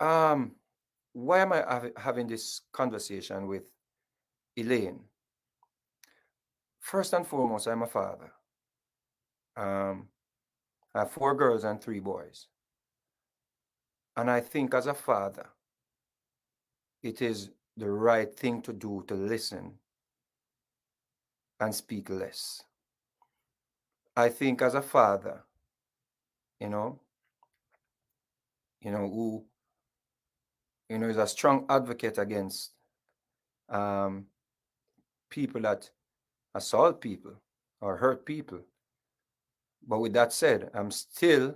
Um, why am I having this conversation with Elaine? First and foremost, I'm a father. Um, I have 4 girls and 3 boys. And I think as a father, it is the right thing to do to listen and speak less. I think as a father, you know, who, is a strong advocate against um, people that assault people or hurt people. But with that said, I'm still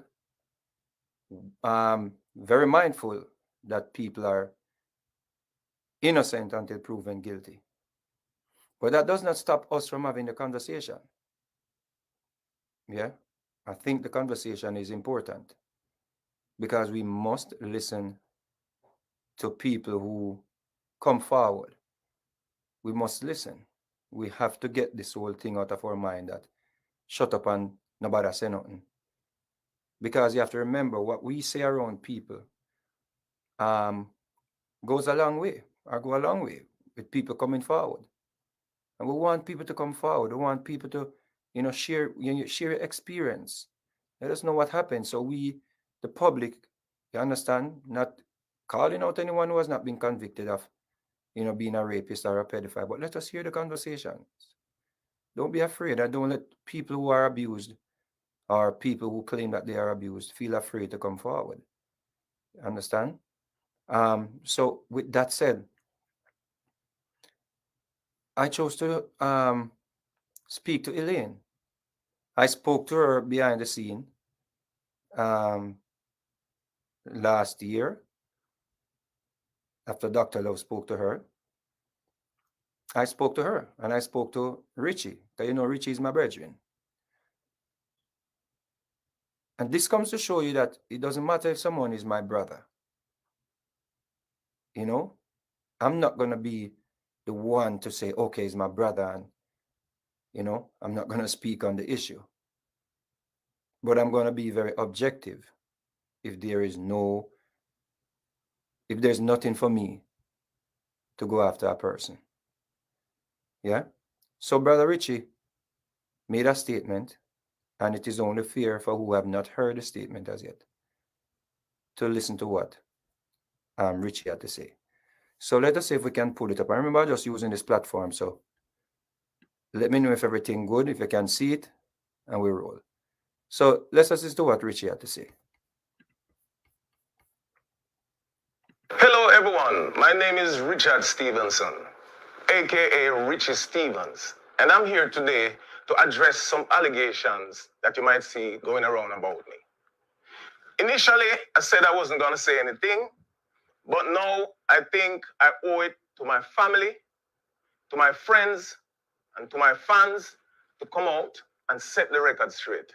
very mindful that people are innocent until proven guilty. But that does not stop us from having the conversation. Yeah, I think the conversation is important because we must listen to people who come forward. We must listen. We have to get this whole thing out of our mind that shut up and nobody say nothing. Because you have to remember what we say around people um, goes a long way, or go a long way with people coming forward. And we want people to come forward. We want people to, share share your experience. Let us know what happened. So we, the public, you understand, not calling out anyone who has not been convicted of, being a rapist or a pedophile, but let us hear the conversations. Don't be afraid, and don't let people who are abused or people who claim that they are abused feel afraid to come forward. Understand? So with that said, I chose to speak to Elaine. I spoke to her behind the scene um, last year after Dr. Love spoke to her. I spoke to her and I spoke to Richie, because Richie is my brethren. And this comes to show you that it doesn't matter if someone is my brother. I'm not going to be the one to say, okay, he's my brother, and, I'm not going to speak on the issue. But I'm going to be very objective if there's nothing for me to go after a person. Yeah? So Brother Richie made a statement, and it is only fair for who have not heard the statement as yet to listen to what Richie had to say. So let us see if we can pull it up. I remember just using this platform, so let me know if everything good, if you can see it, and we roll. So let's listen to what Richie had to say. Hello, everyone. My name is Richard Stevenson, aka Richie Stephens, and I'm here today to address some allegations that you might see going around about me. Initially, I said I wasn't going to say anything, but now I think I owe it to my family, to my friends, and to my fans to come out and set the record straight.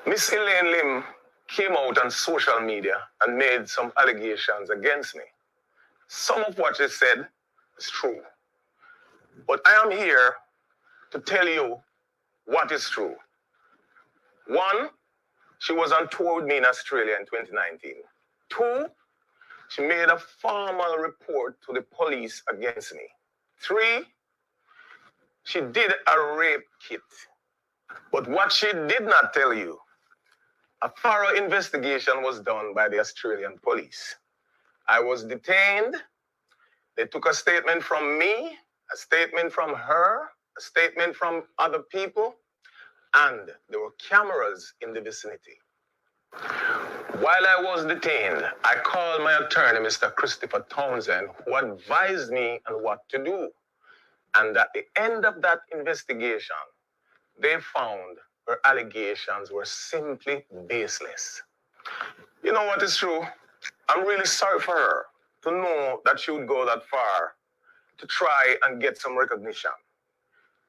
Miss Elaine Lim came out on social media and made some allegations against me. Some of what she said is true. But I am here to tell you what is true. One, she was on tour with me in Australia in 2019. Two, she made a formal report to the police against me. Three, she did a rape kit. But what she did not tell you, a thorough investigation was done by the Australian police. I was detained. They took a statement from me, a statement from her, a statement from other people, and there were cameras in the vicinity. While I was detained, I called my attorney, Mr. Christopher Townsend, who advised me on what to do. And at the end of that investigation, they found her allegations were simply baseless. You know what is true? I'm really sorry for her to know that she would go that far to try and get some recognition.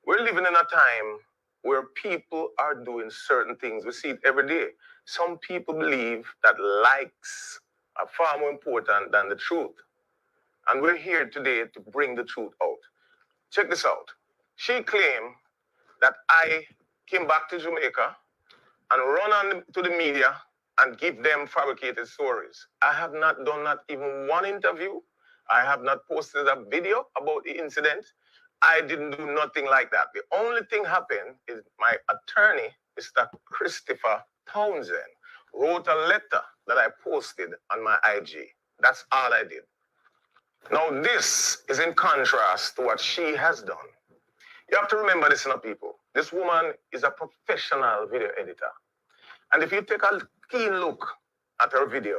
We're living in a time where people are doing certain things. We see it every day. Some people believe that likes are far more important than the truth. And we're here today to bring the truth out. Check this out. She claimed that I came back to Jamaica and run on to the media and give them fabricated stories. I have not done not even one interview. I have not posted a video about the incident. I didn't do nothing like that. The only thing happened is my attorney, Mr. Christopher Townsend, wrote a letter that I posted on my IG. That's all I did. Now, this is in contrast to what she has done. You have to remember this, people. This woman is a professional video editor. And if you take a keen look at her video,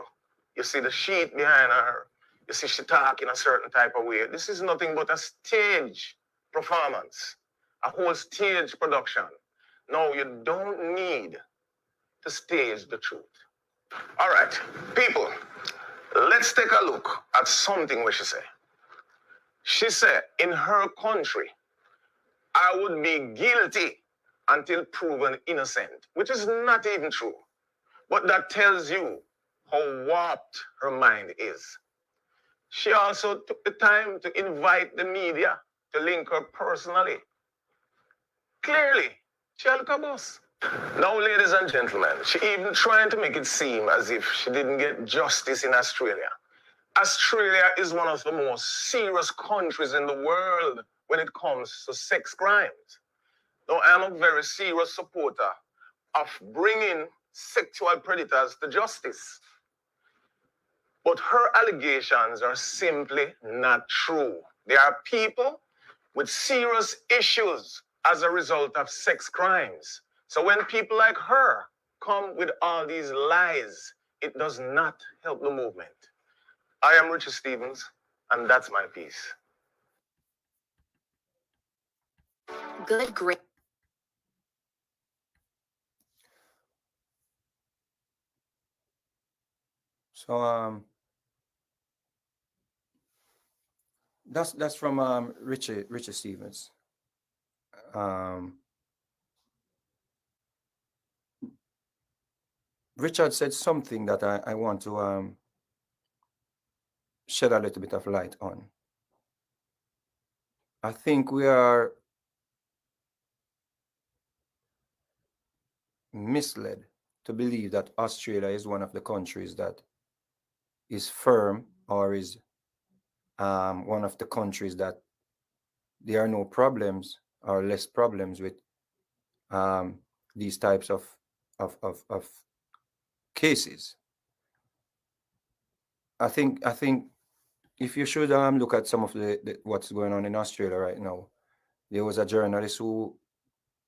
you see the sheet behind her, you see she talk in a certain type of way. This is nothing but a stage performance, a whole stage production. No, you don't need to stage the truth. All right, people, let's take a look at something where she said. She said, in her country, I would be guilty until proven innocent, which is not even true. But that tells you how warped her mind is. She also took the time to invite the media to link her personally. Clearly, she had a boss. Now, ladies and gentlemen, she even trying to make it seem as if she didn't get justice in Australia. Australia is one of the most serious countries in the world when it comes to sex crimes. Now, I'm a very serious supporter of bringing sexual predators to justice. But her allegations are simply not true. There are people with serious issues as a result of sex crimes. So when people like her come with all these lies, it does not help the movement. I am Richie Stephens, and that's my piece. Good, great. So that's from Richie Stephens. Richard said something that I want to shed a little bit of light on. I think we are misled to believe that Australia is one of the countries that is firm or is one of the countries that there are no problems or less problems with these types of cases. I think if you should look at some of the what's going on in Australia right now, there was a journalist who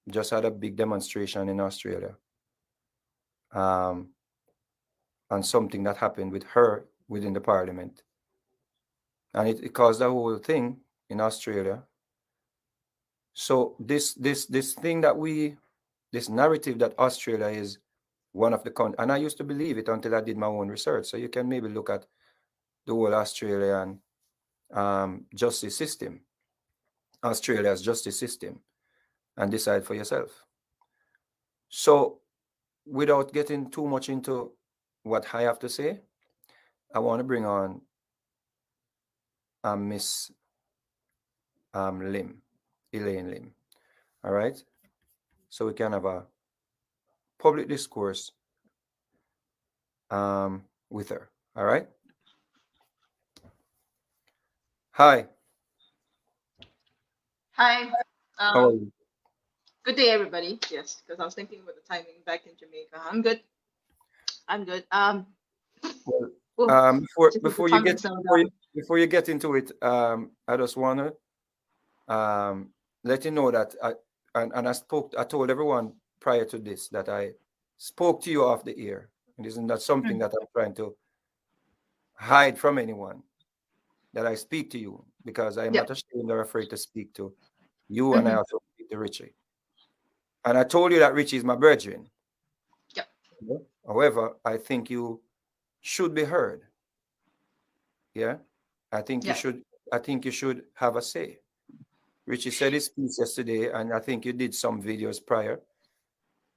just had a big demonstration in Australia on something that happened with her within the parliament, and it caused a whole thing in Australia. So this thing that this narrative that Australia is one of the and I used to believe it until I did my own research. So you can maybe look at the whole Australian justice system, Australia's justice system, and decide for yourself. So without getting too much into what I have to say, I want to bring on Miss Elaine Lim. All right, so we can have a public discourse with her. All right. Hi. Hi. How are you? Good day, everybody. Yes, because I was thinking about the timing back in Jamaica. I'm good. Well, just before to you calm get myself down. before you get into it, I just want to let you know that I told everyone prior to this that I spoke to you off the air, and isn't that something that I'm trying to hide from anyone, that I speak to you, because I am not ashamed or afraid to speak to you, and I also speak to Richie. And I told you that Richie is my brethren. Yep. However, I think you should be heard. Yeah, I think you should. I think you should have a say. Richie said his piece yesterday, and I think you did some videos prior.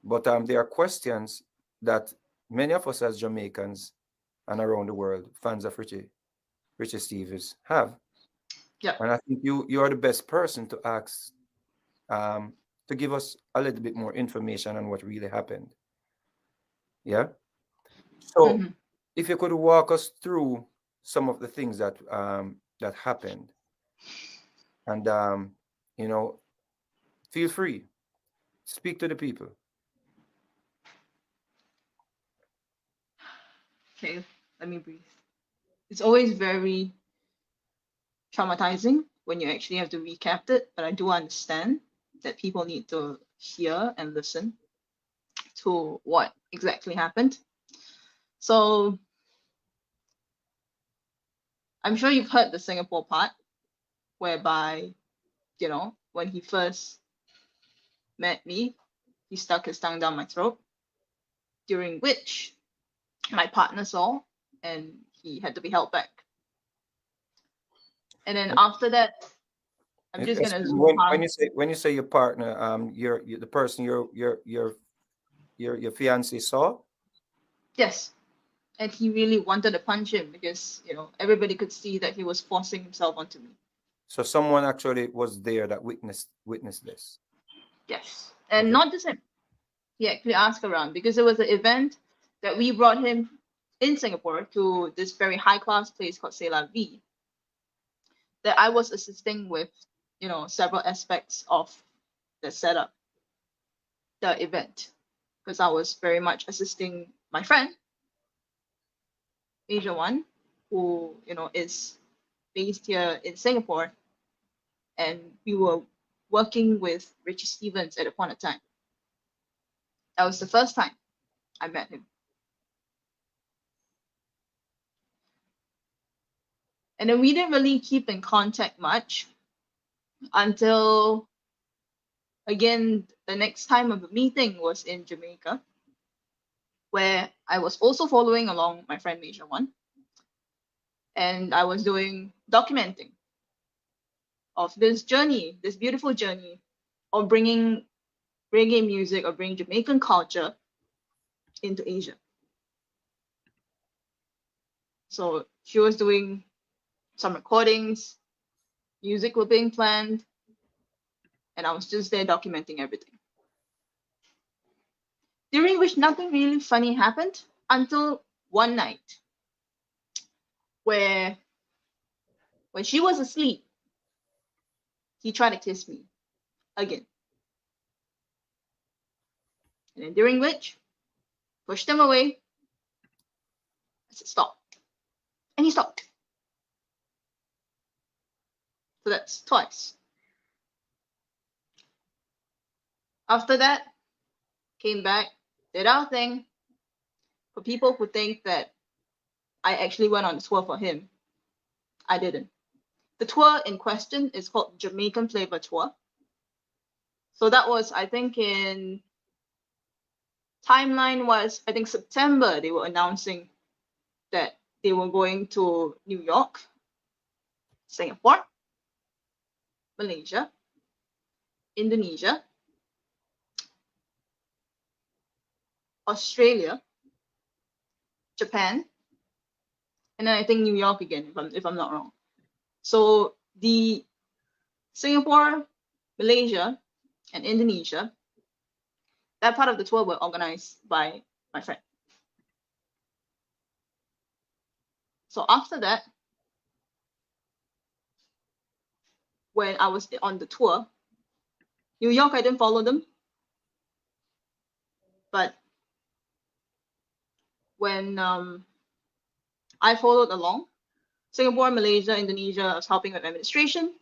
But there are questions that many of us as Jamaicans and around the world, fans of Richie Stephens, have. Yeah. And I think you are the best person to ask, to give us a little bit more information on what really happened. Yeah. So, if you could walk us through some of the things that that happened, and you know, feel free, speak to the people. Okay, let me breathe. It's always very traumatizing when you actually have to recap it, but I do understand that people need to hear and listen to what exactly happened. So I'm sure you've heard the Singapore part, whereby, you know, when he first met me, he stuck his tongue down my throat, during which my partner saw and he had to be held back. And then after that, I'm just gonna zoom when past. when you say your partner, you're the person your fiance saw. Yes. And he really wanted to punch him because, you know, everybody could see that he was forcing himself onto me. So someone actually was there that witnessed this. Yes. And Okay. not just him. He actually asked around because it was an event that we brought him in Singapore to this very high class place called C'est La Vie that I was assisting with, you know, several aspects of the setup, the event, because I was very much assisting my friend, Asia One, who, you know, is based here in Singapore, and we were working with Richie Stephens at a point of time. That was the first time I met him. And then we didn't really keep in contact much until, again, the next time of the meeting was in Jamaica, where I was also following along my friend Asia One, and I was doing documenting of this journey, this beautiful journey of bringing reggae music or bringing Jamaican culture into Asia. So she was doing some recordings, music were being planned, and I was just there documenting everything. During which nothing really funny happened until one night where when she was asleep, he tried to kiss me again. And then during which, pushed him away. I said, stop. And he stopped. So that's twice. After that, came back, did our thing. For people who think that I actually went on a tour for him, I didn't. The tour in question is called Jamaican Flavor Tour. So that was, I think, in timeline was, I think, September, they were announcing that they were going to New York, Singapore, Malaysia, Indonesia, Australia, Japan, and then I think New York again, if I'm not wrong. So the Singapore, Malaysia, and Indonesia, that part of the tour were organized by my friend. So after that, when I was on the tour, New York, I didn't follow them. But when I followed along, Singapore, Malaysia, Indonesia, I was helping with administration.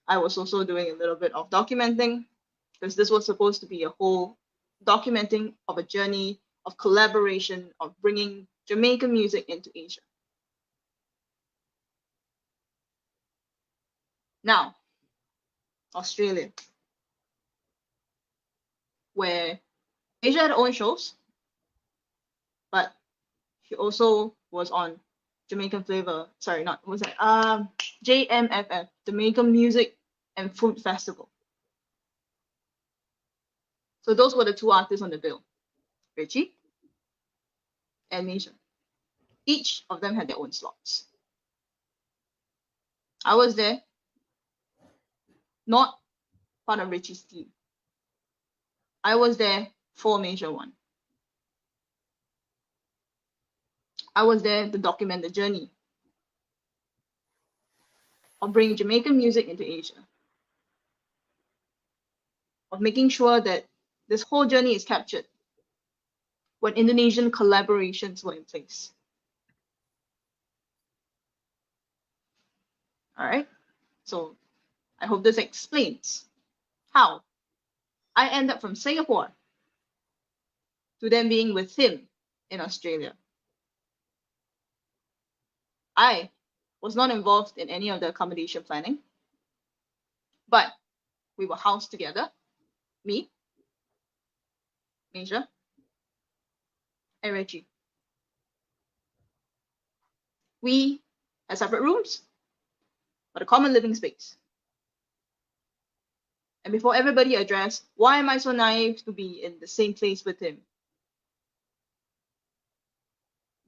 I was also doing a little bit of documenting because this was supposed to be a whole documenting of a journey of collaboration of bringing Jamaican music into Asia. Now, Australia, where Asia had her own shows, but she also was on Jamaican Flavor. Sorry, not what was that? JMFF, Jamaican Music and Food Festival. So those were the two artists on the bill, Richie and Misha. Each of them had their own slots. I was there, not part of Richie's team. I was there for Major One. I was there to document the journey of bringing Jamaican music into Asia, of making sure that this whole journey is captured when Indonesian collaborations were in place. All right, so I hope this explains how I end up from Singapore to then being with him in Australia. I was not involved in any of the accommodation planning, but we were housed together, me, Major, and Richie. We had separate rooms, but a common living space. And before everybody addressed, why am I so naive to be in the same place with him?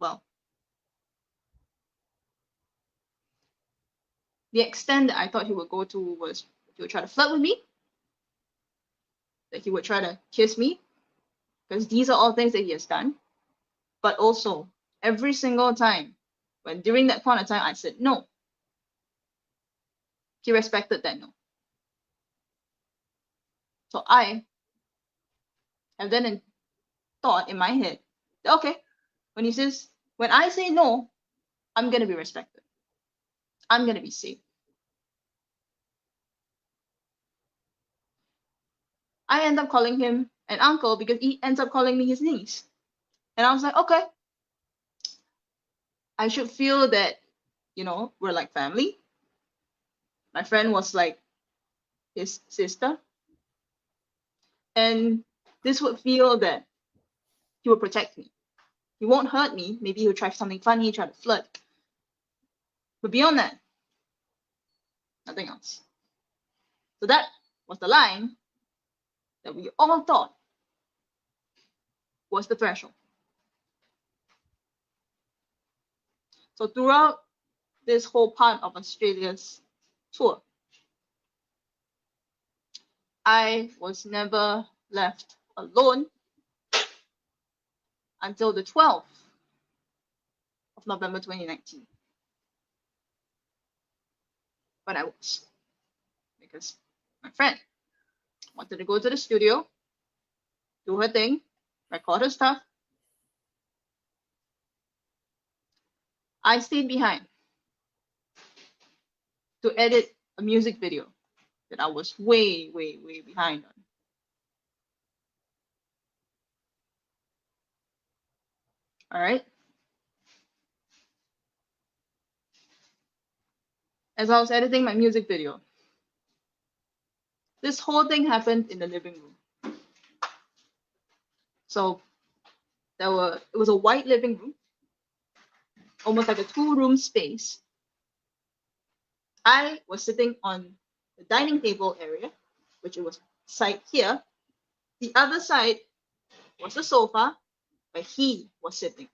Well, the extent that I thought he would go to was he would try to flirt with me, that he would try to kiss me, because these are all things that he has done. But also, every single time, when during that point of time I said no, he respected that no. So I have then thought in my head, okay, when I say no, I'm gonna be respected. I'm gonna be safe. I end up calling him an uncle because he ends up calling me his niece. And I was like, okay, I should feel that, we're like family. My friend was like his sister. And this would feel that he would protect me. He won't hurt me. Maybe he'll try something funny, try to flirt. But beyond that, nothing else. So that was the line that we all thought was the threshold. So throughout this whole part of Australia's tour, I was never left alone until the 12th of November 2019. But I was, because my friend wanted to go to the studio, do her thing, record her stuff. I stayed behind to edit a music video that I was way, way, way behind on. All right. As I was editing my music video, this whole thing happened in the living room. So it was a white living room, almost like a 2-room space. I was sitting on the dining table area, which it was side here. The other side was the sofa where he was sitting.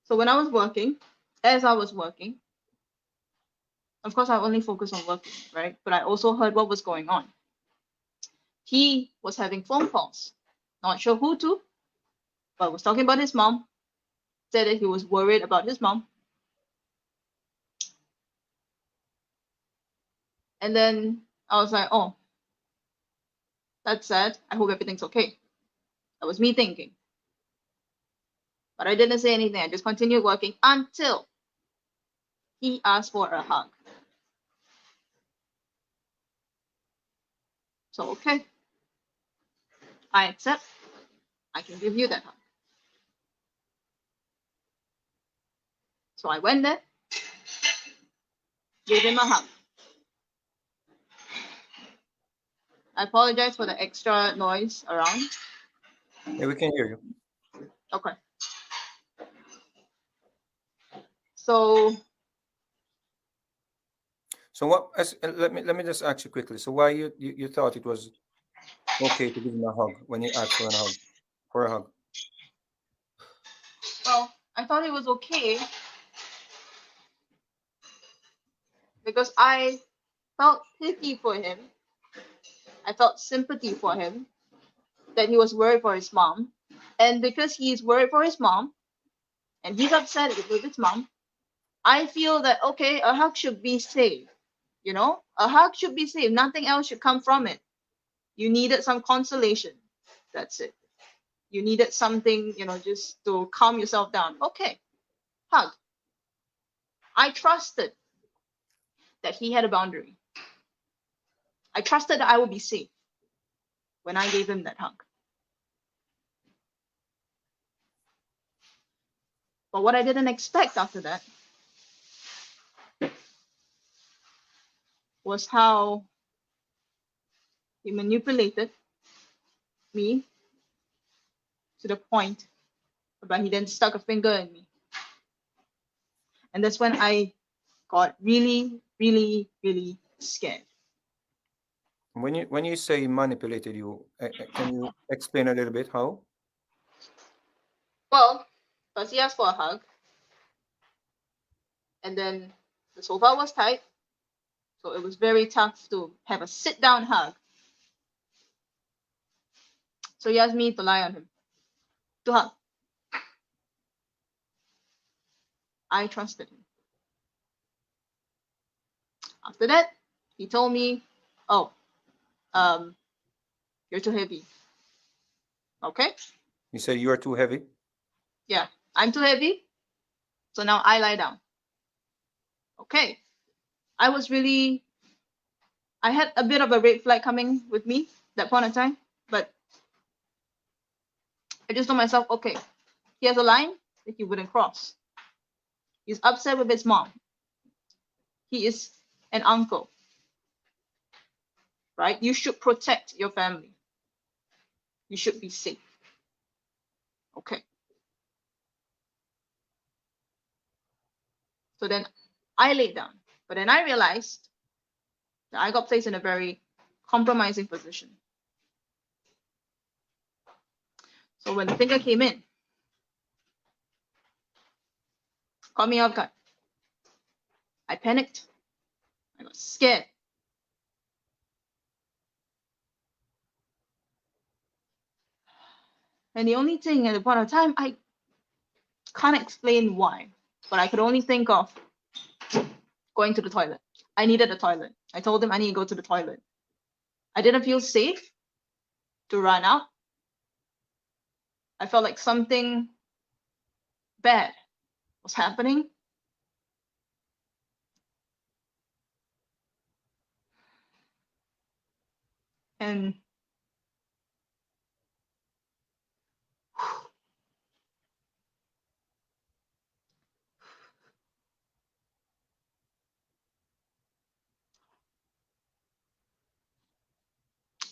So when I was working, as I was working, of course I only focused on working, right? But I also heard what was going on. He was having phone calls, not sure who to, but was talking about his mom, said that he was worried about his mom. And then I was like, oh, that's sad. I hope everything's okay. That was me thinking. But I didn't say anything. I just continued working until he asked for a hug. So, okay, I accept. I can give you that hug. So I went there, gave him a hug. I apologize for the extra noise around. Yeah, we can hear you. Okay. So what? Let me just ask you quickly. So why you thought it was okay to give him a hug when he asked for a hug? well, I thought it was okay because I felt pity for him. I felt sympathy for him that he was worried for his mom. And because he's worried for his mom and he's upset with his mom, I feel that, okay, a hug should be safe. You know, a hug should be safe. Nothing else should come from it. You needed some consolation. That's it. You needed something, you know, just to calm yourself down. Okay, hug. I trusted that he had a boundary. I trusted that I would be safe when I gave him that hug. But what I didn't expect after that was how he manipulated me to the point where he then stuck a finger in me. And that's when I got really, really, really scared. When you say he manipulated you, can you explain a little bit how? Well, first he asked for a hug. And then the sofa was tight. So it was very tough to have a sit-down hug. So he asked me to lie on him, to hug. I trusted him. After that, he told me, oh, you're too heavy. Okay? You said you are too heavy? Yeah, I'm too heavy. So now I lie down. Okay. I had a bit of a red flag coming with me that point of time, but I just told myself, okay, he has a line that he wouldn't cross. He's upset with his mom. He is an uncle, right? You should protect your family. You should be safe. Okay. So then I laid down, but then I realized that I got placed in a very compromising position. So when the finger came in, caught me off guard. I panicked. I got scared. And the only thing at the point of time, I can't explain why, but I could only think of going to the toilet. I needed a toilet. I told him I need to go to the toilet. I didn't feel safe to run out. I felt like something bad was happening. And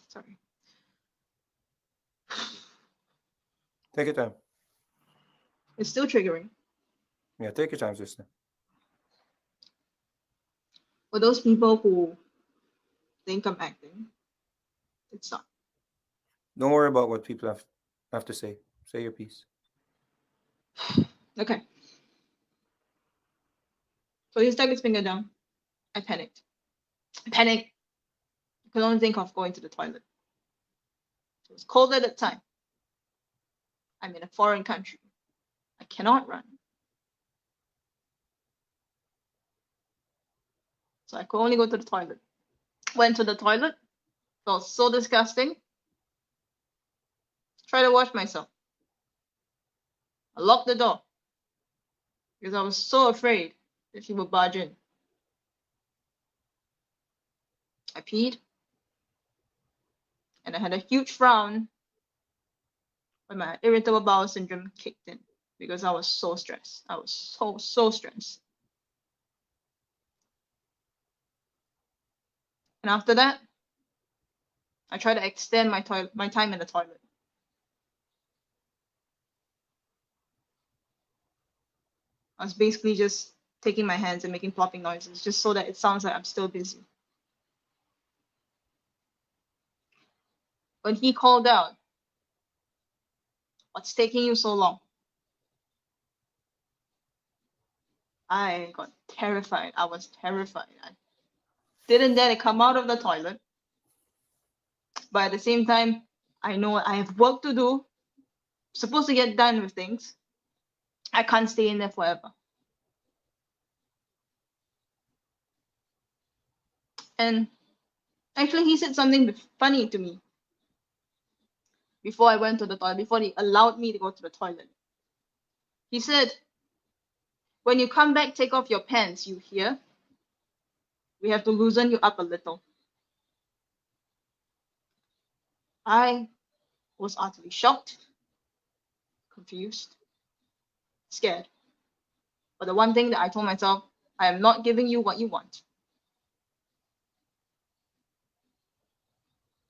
sorry. Take your time. It's still triggering. Yeah, take your time, sister. For those people who think I'm acting, it's not. Don't worry about what people have to say. Say your piece. Okay. So he stuck his finger down. I panicked. I could only think of going to the toilet. It was cold at that time. I'm in a foreign country. I cannot run. So I could only go to the toilet. Went to the toilet. Felt so disgusting. Tried to wash myself. I locked the door because I was so afraid that he would barge in. I peed. And I had a huge frown when my irritable bowel syndrome kicked in because I was so stressed. I was so stressed. And after that, I tried to extend my time in the toilet. I was basically just taking my hands and making plopping noises just so that it sounds like I'm still busy. When he called out, "What's taking you so long?" I got terrified. I was terrified. I didn't dare to come out of the toilet. But at the same time, I know I have work to do. I'm supposed to get done with things. I can't stay in there forever. And actually, he said something funny to me before I went to the toilet, before he allowed me to go to the toilet. He said, when you come back, take off your pants, you hear? We have to loosen you up a little. I was utterly shocked, confused, scared. But the one thing that I told myself, I am not giving you what you want.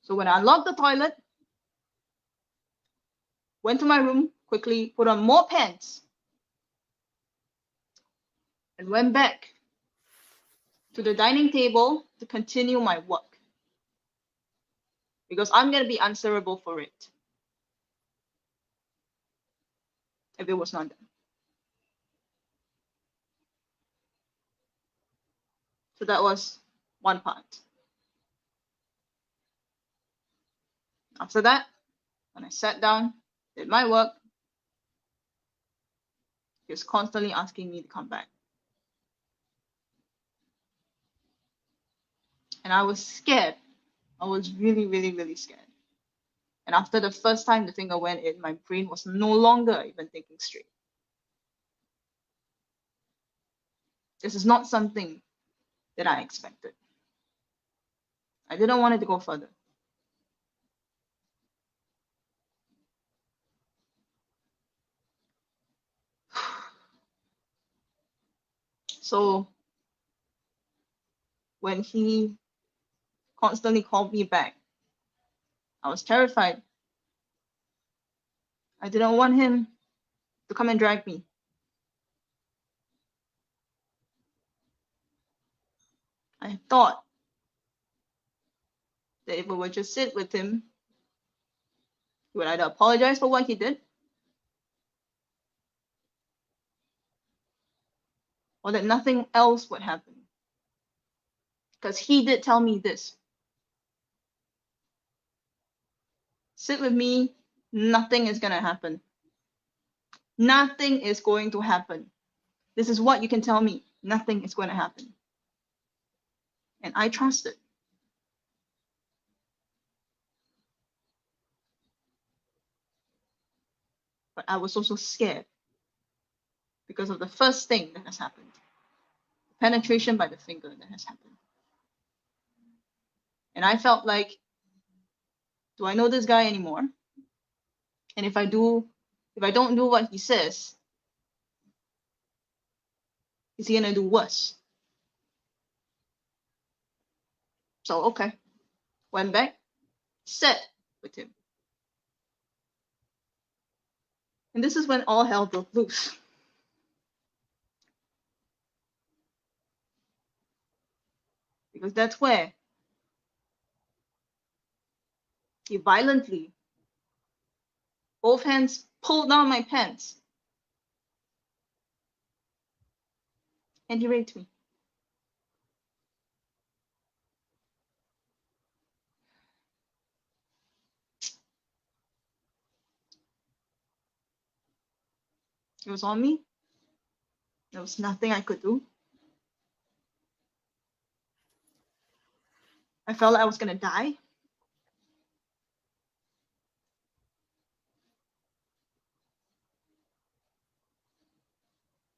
So when I unlocked the toilet, went to my room, quickly put on more pants, and went back to the dining table to continue my work. Because I'm going to be answerable for it if it was not done. So that was one part. After that, when I sat down, did my work, he was constantly asking me to come back. And I was scared. I was really, really, really scared. And after the first time the finger went in, my brain was no longer even thinking straight. This is not something that I expected. I didn't want it to go further. So when he constantly called me back, I was terrified. I didn't want him to come and drag me. I thought that if I would just sit with him, he would either apologize for what he did, or that nothing else would happen. Because he did tell me this. Sit with me, nothing is going to happen. Nothing is going to happen. This is what you can tell me. Nothing is going to happen. And I trusted. But I was also scared because of the first thing that has happened. Penetration by the finger that has happened. And I felt like, do I know this guy anymore? And if I don't do what he says, is he gonna do worse? So okay, went back, sat with him. And this is when all hell broke loose. Because that's where he violently, both hands pulled down my pants. And he raped me. It was on me. There was nothing I could do. I felt like I was gonna die.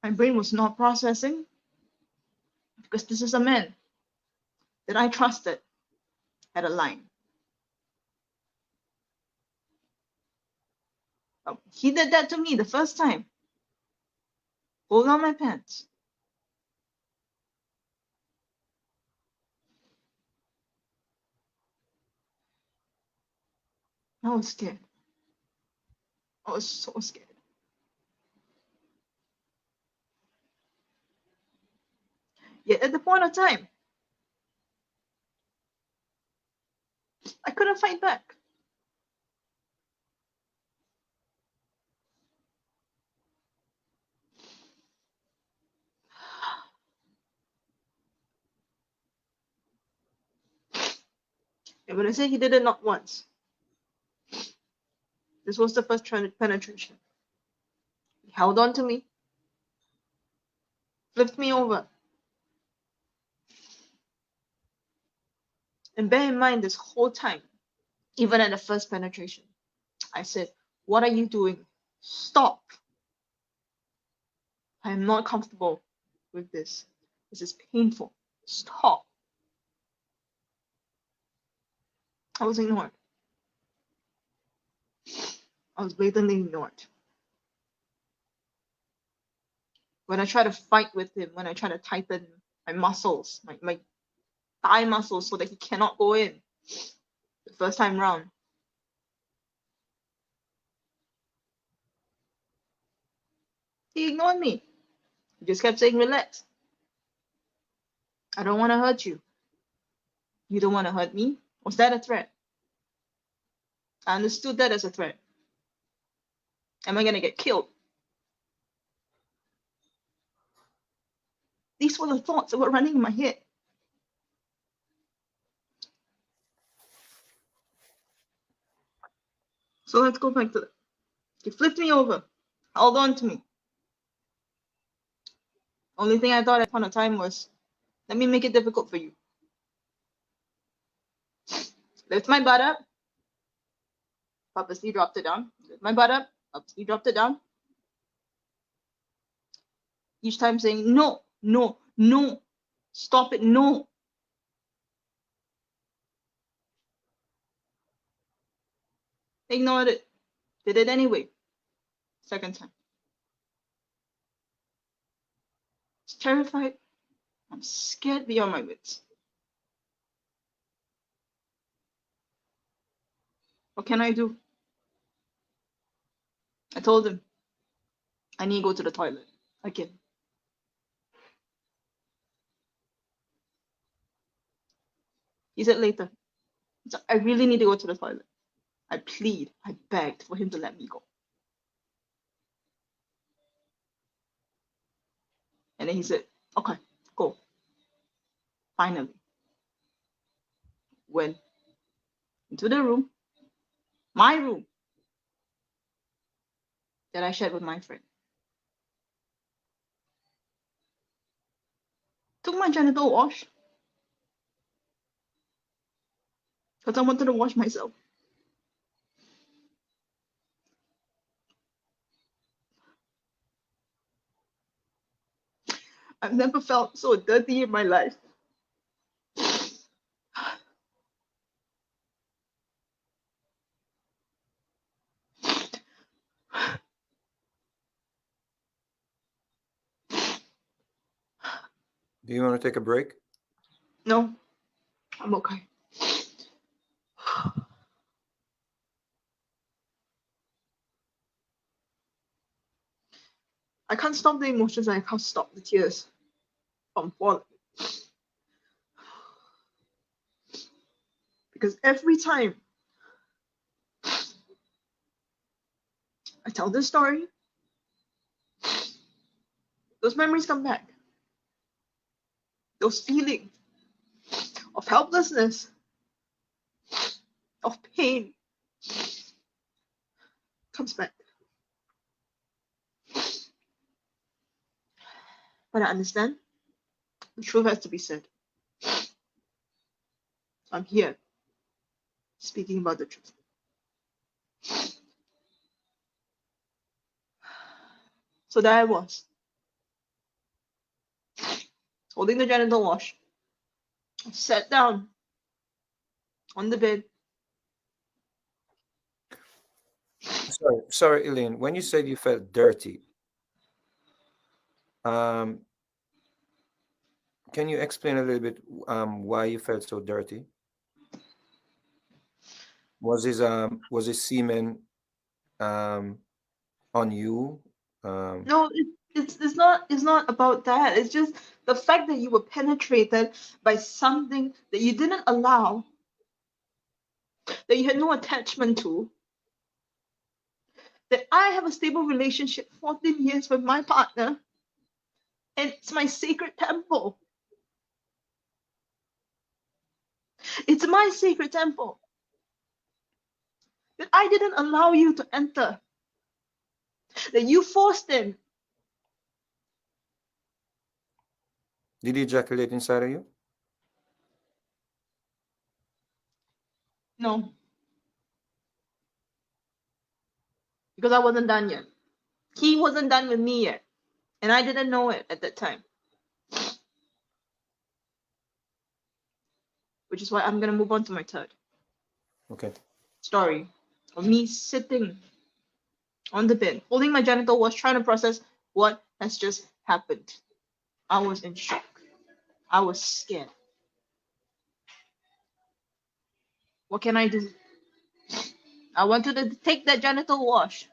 My brain was not processing because this is a man that I trusted had a line. He did that to me the first time. Pulled down my pants. I was scared. I was so scared. Yet at the point of time, I couldn't fight back. Yeah, but I said he did it not once. This was the first penetration. He held on to me, flipped me over. And bear in mind, this whole time, even at the first penetration, I said, "What are you doing? Stop. I am not comfortable with this. This is painful. Stop." I was ignored. I was blatantly ignored. When I try to fight with him, when I try to tighten my muscles, my thigh muscles so that he cannot go in, the first time round, he ignored me. He just kept saying, "Relax. I don't want to hurt you. You don't want to hurt me." Was that a threat? I understood that as a threat. Am I going to get killed? These were the thoughts that were running in my head. So let's go back to it. He flipped me over, held on to me. Only thing I thought at the point of time was, let me make it difficult for you. Lift my butt up, purposely dropped it down. Lift my butt up, purposely dropped it down. Each time saying, "No, no, no, stop it, no." Ignored it. Did it anyway. Second time. I was terrified. I'm scared beyond my wits. What can I do? I told him, I need to go to the toilet again. He said later, "I really need to go to the toilet." I begged for him to let me go. And then he said, "Okay, go." Finally, went into the room, my room, that I shared with my friend. Took my genital wash, because I wanted to wash myself. I've never felt so dirty in my life. Do you want to take a break? No, I'm okay. I can't stop the emotions and I can't stop the tears from falling. Because every time I tell this story, those memories come back. Those feelings of helplessness, of pain, comes back. But I understand the truth has to be said. I'm here speaking about the truth. So there I was, holding the genital wash. I sat down on the bed. Sorry, Elaine. When you said you felt dirty, can you explain a little bit why you felt so dirty? Was his semen on you? No, it's not about that. It's just the fact that you were penetrated by something that you didn't allow, that you had no attachment to. That I have a stable relationship, 14 years with my partner, and it's my sacred temple. It's my sacred temple. that I didn't allow you to enter, that you forced in. Did he ejaculate inside of you? No. Because I wasn't done yet. He wasn't done with me yet. And I didn't know it at that time. Which is why I'm going to move on to my third Okay. story of me sitting on the bed, holding my genital wash, trying to process what has just happened. I was in shock. I was scared. What can I do? I wanted to take that genital wash.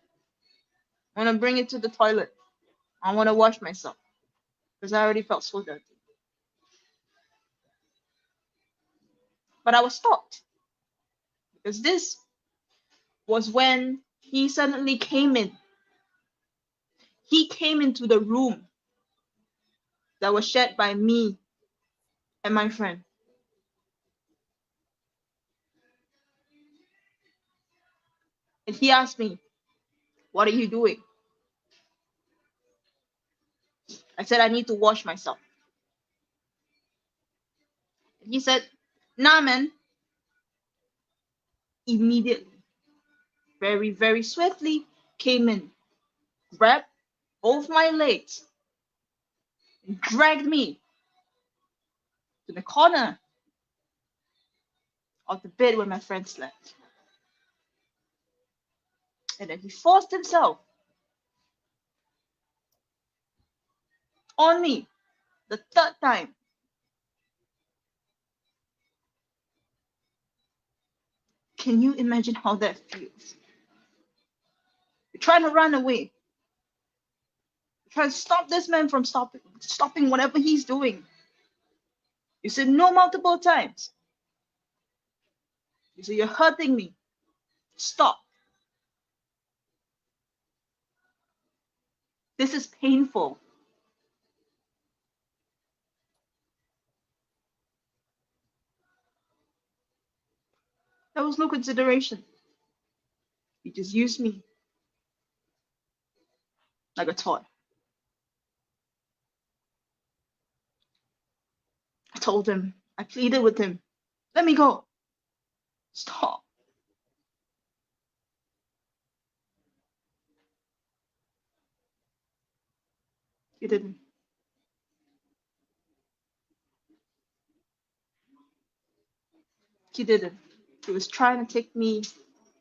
I want to bring it to the toilet. I want to wash myself because I already felt so dirty. But I was stopped because this was when he suddenly came in. He came into the room that was shared by me and my friend. And he asked me, "What are you doing?" I said, "I need to wash myself." And he said, "Nah, man." Immediately, very, very swiftly, came in, grabbed both my legs, and dragged me to the corner of the bed where my friend slept. And then he forced himself on me the third time. Can you imagine how that feels? You're trying to run away. You're trying to stop this man from stopping whatever he's doing. You said no multiple times. You said, "You're hurting me. Stop. This is painful." There was no consideration. He just used me like a toy. I told him, I pleaded with him, "Let me go. Stop." He didn't. He didn't. He was trying to take me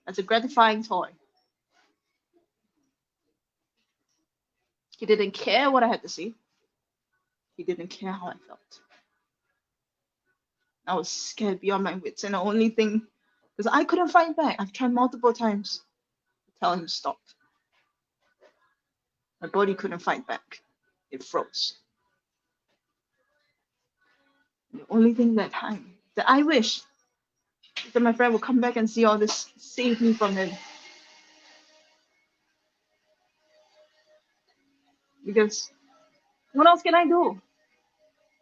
as a gratifying toy. He didn't care what I had to say. He didn't care how I felt. I was scared beyond my wits, and the only thing, because I couldn't fight back. I've tried multiple times to tell him to stop. My body couldn't fight back. It froze. And the only thing that time that I wish that my friend would come back and see all this, save me from him. Because what else can I do?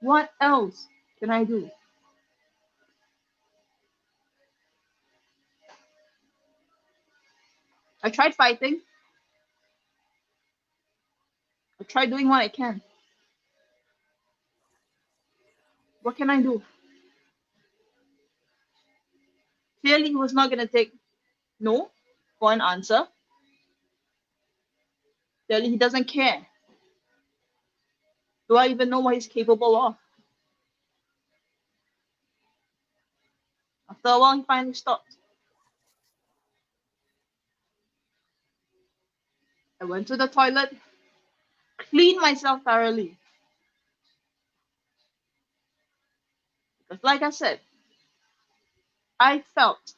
What else can I do? I tried fighting. I tried doing what I can. What can I do? Clearly, he was not going to take no for an answer. Clearly, he doesn't care. Do I even know what he's capable of? After a while, he finally stopped. I went to the toilet, cleaned myself thoroughly. Because, like I said, I felt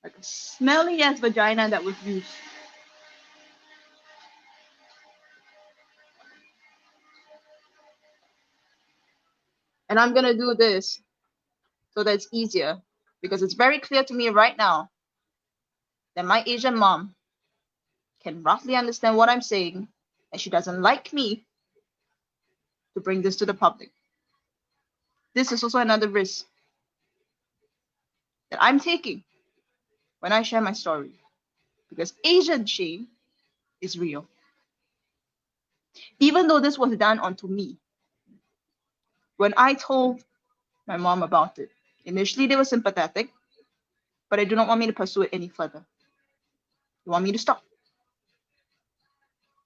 like a smelly ass vagina that was used. And I'm going to do this so that it's easier. Because it's very clear to me right now that my Asian mom can roughly understand what I'm saying, and she doesn't like me to bring this to the public. This is also another risk that I'm taking when I share my story, because Asian shame is real. Even though this was done onto me, when I told my mom about it, initially they were sympathetic, but they do not want me to pursue it any further. They want me to stop.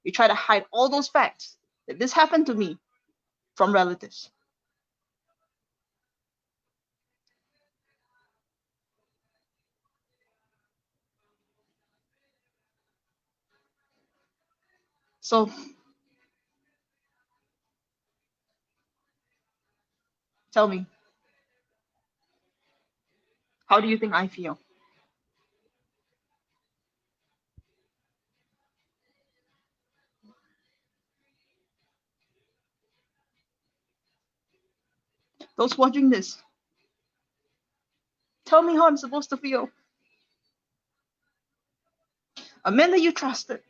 You try to hide all those facts that this happened to me from relatives. So tell me, how do you think I feel? Those watching this, tell me how I'm supposed to feel. A man that you trusted,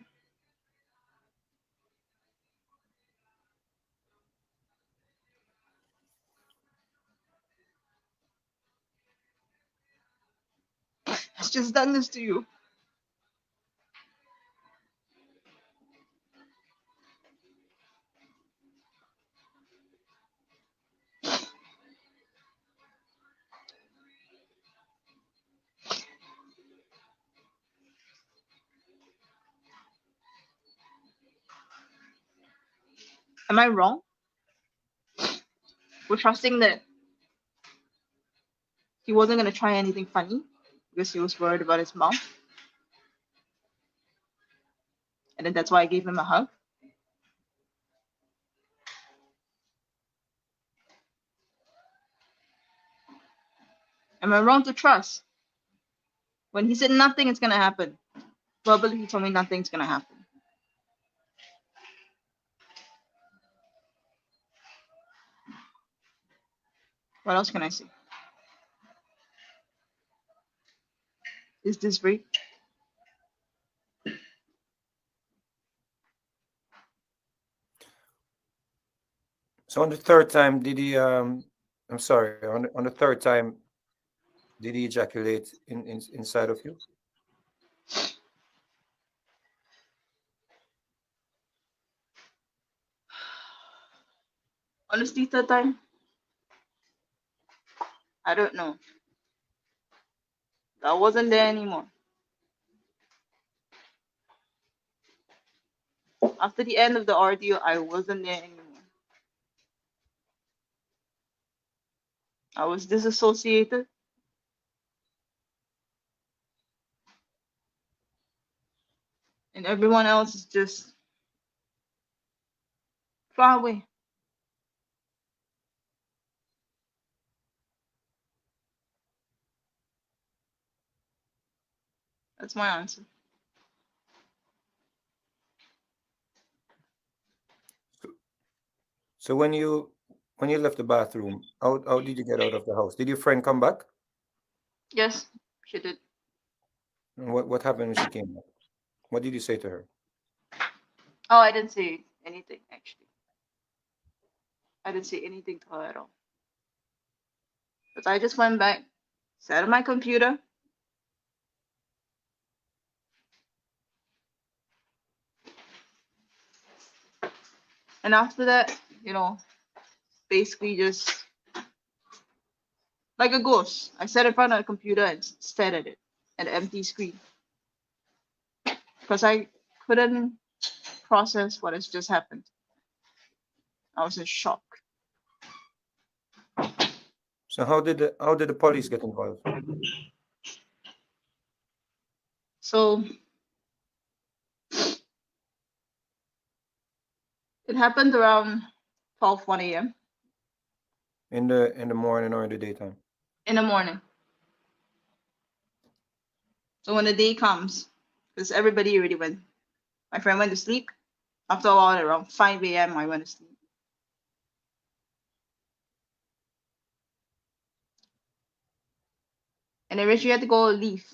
has just done this to you. Am I wrong for trusting that he wasn't going to try anything funny because he was worried about his mom? And then that's why I gave him a hug. Am I wrong to trust when he said nothing is going to happen? Verbally, he told me nothing's going to happen. What else can I say? Is this rape? So on the third time, did he? I'm sorry. On the third time, did he ejaculate inside of you? Honestly, third time, I don't know. I wasn't there anymore. After the end of the ordeal, I wasn't there anymore. I was disassociated. And everyone else is just far away. That's my answer. So when you left the bathroom, how did you get out of the house? Did your friend come back? Yes, she did. And what happened when she came back? What did you say to her? Oh, I didn't say anything, actually. I didn't say anything to her at all. But I just went back, sat on my computer. And after that, basically just like a ghost. I sat in front of the computer and stared at it, at the empty screen. Because I couldn't process what has just happened. I was in shock. So how did the police get involved? So it happened around 1 a.m. In the morning or in the daytime? in the morning. So when the day comes, because everybody already went, my friend went to sleep. After a while, around 5 a.m., I went to sleep. And then Richie had to go leave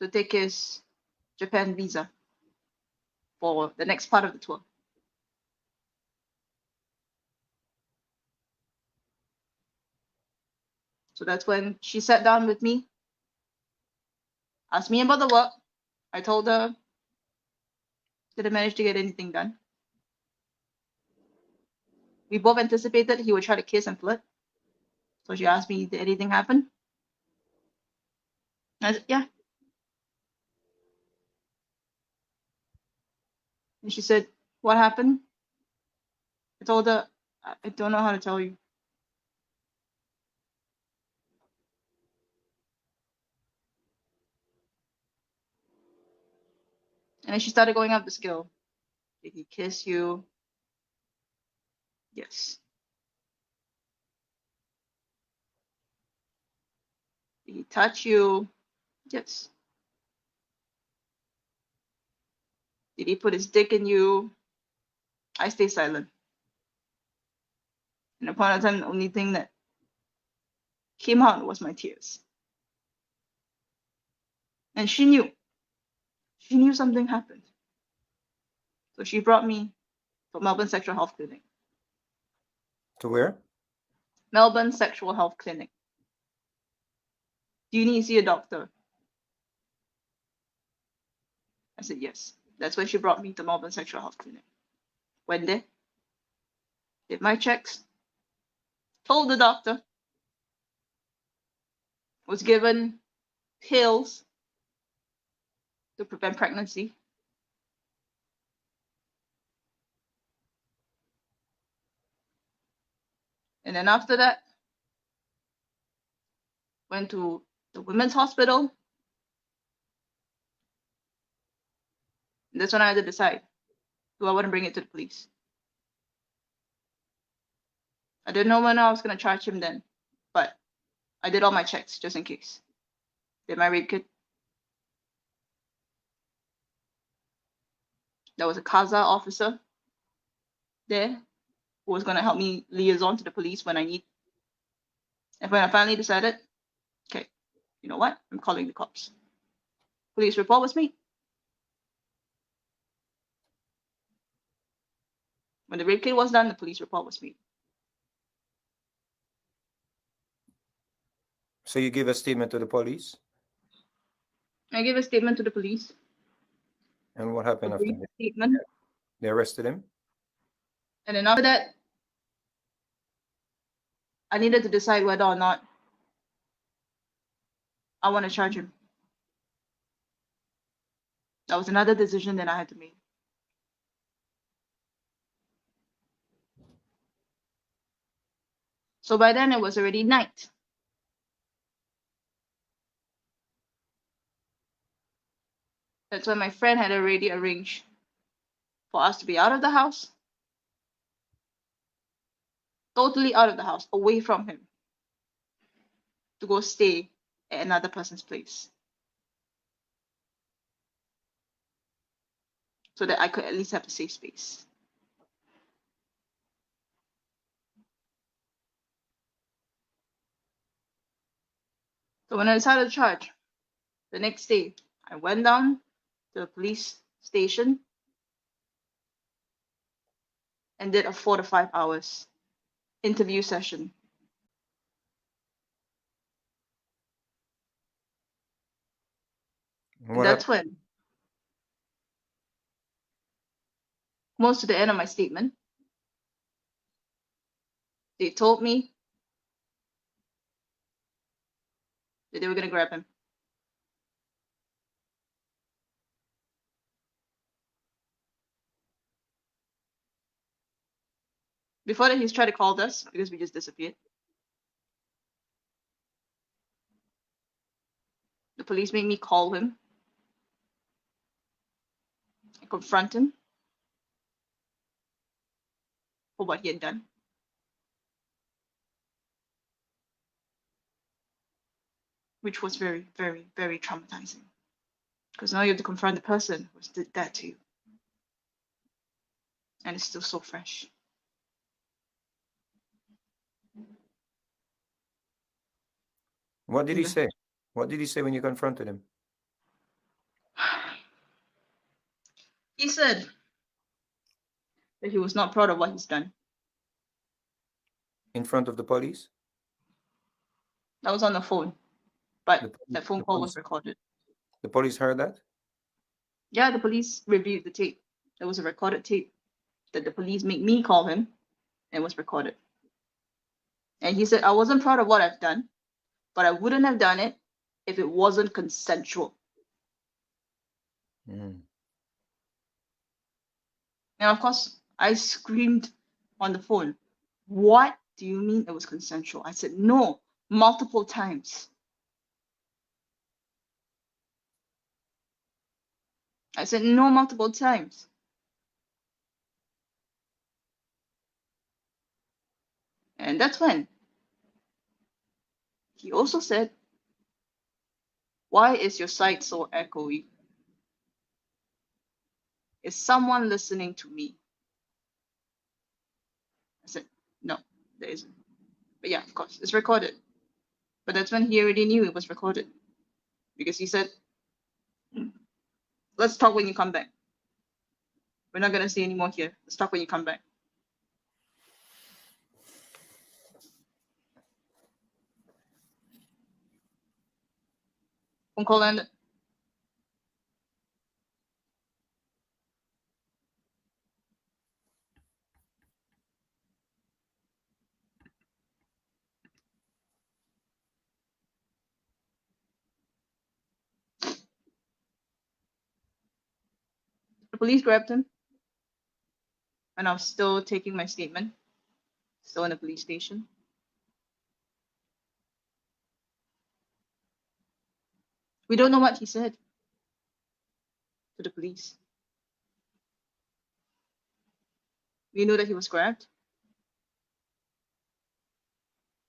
to take his Japan visa for the next part of the tour. So that's when she sat down with me. asked me about the work. I told her, didn't manage to get anything done. We both anticipated he would try to kiss and flirt. So she asked me, did anything happen? I said, yeah. And she said, what happened? I told her, I don't know how to tell you. And then she started going up the scale. Did he kiss you? Yes. Did he touch you? Yes. Did he put his dick in you? I stay silent. And upon a time, the only thing that came out was my tears. And she knew. She knew something happened. So she brought me to Melbourne Sexual Health Clinic. To where? Melbourne Sexual Health Clinic. Do you need to see a doctor? I said, yes. That's when she brought me to Melbourne Sexual Health Clinic. Went there, did my checks, told the doctor, was given pills to prevent pregnancy. And then after that, went to the women's hospital. And that's when I had to decide, do I want to bring it to the police? I didn't know when I was going to charge him then, but I did all my checks just in case. Did my rape kit. There was a CASA officer there who was going to help me liaison to the police when I need. And when I finally decided, okay, you know what? I'm calling the cops. Police report was made. When the rape kit was done, the police report was made. So you give a statement to the police? I gave a statement to the police. And what happened after that? Statement. They arrested him? And then after that, I needed to decide whether or not I want to charge him. That was another decision that I had to make. So by then it was already night. That's when my friend had already arranged for us to be out of the house. Totally out of the house, away from him. To go stay at another person's place. So that I could at least have a safe space. So when I decided to charge, the next day, I went down to the police station and did a 4 to 5 hours interview session. That's when, most to the end of my statement, they told me that they were going to grab him. Before that, he's tried to call us because we just disappeared. The police made me call him and confront him for what he had done. Which was very, very, very traumatizing. Because now you have to confront the person who did that to you. And it's still so fresh. What did he say? What did he say when you confronted him? He said that he was not proud of what he's done. In front of the police? That was on the phone, but that phone call was recorded. The police heard that? Yeah, the police reviewed the tape. There was a recorded tape that the police made me call him and was recorded. And he said, I wasn't proud of what I've done, but I wouldn't have done it if it wasn't consensual. Mm. And of course, I screamed on the phone, what do you mean it was consensual? I said, no, multiple times. I said, no, multiple times. And that's when he also said, why is your site so echoey? Is someone listening to me? I said, no, there isn't. But yeah, of course, it's recorded. But that's when he already knew it was recorded. Because he said, let's talk when you come back. We're not going to say any more here. Let's talk when you come back. Phone call ended. The police grabbed him. And I was still taking my statement. Still in the police station. We don't know what he said to the police. We knew that he was grabbed.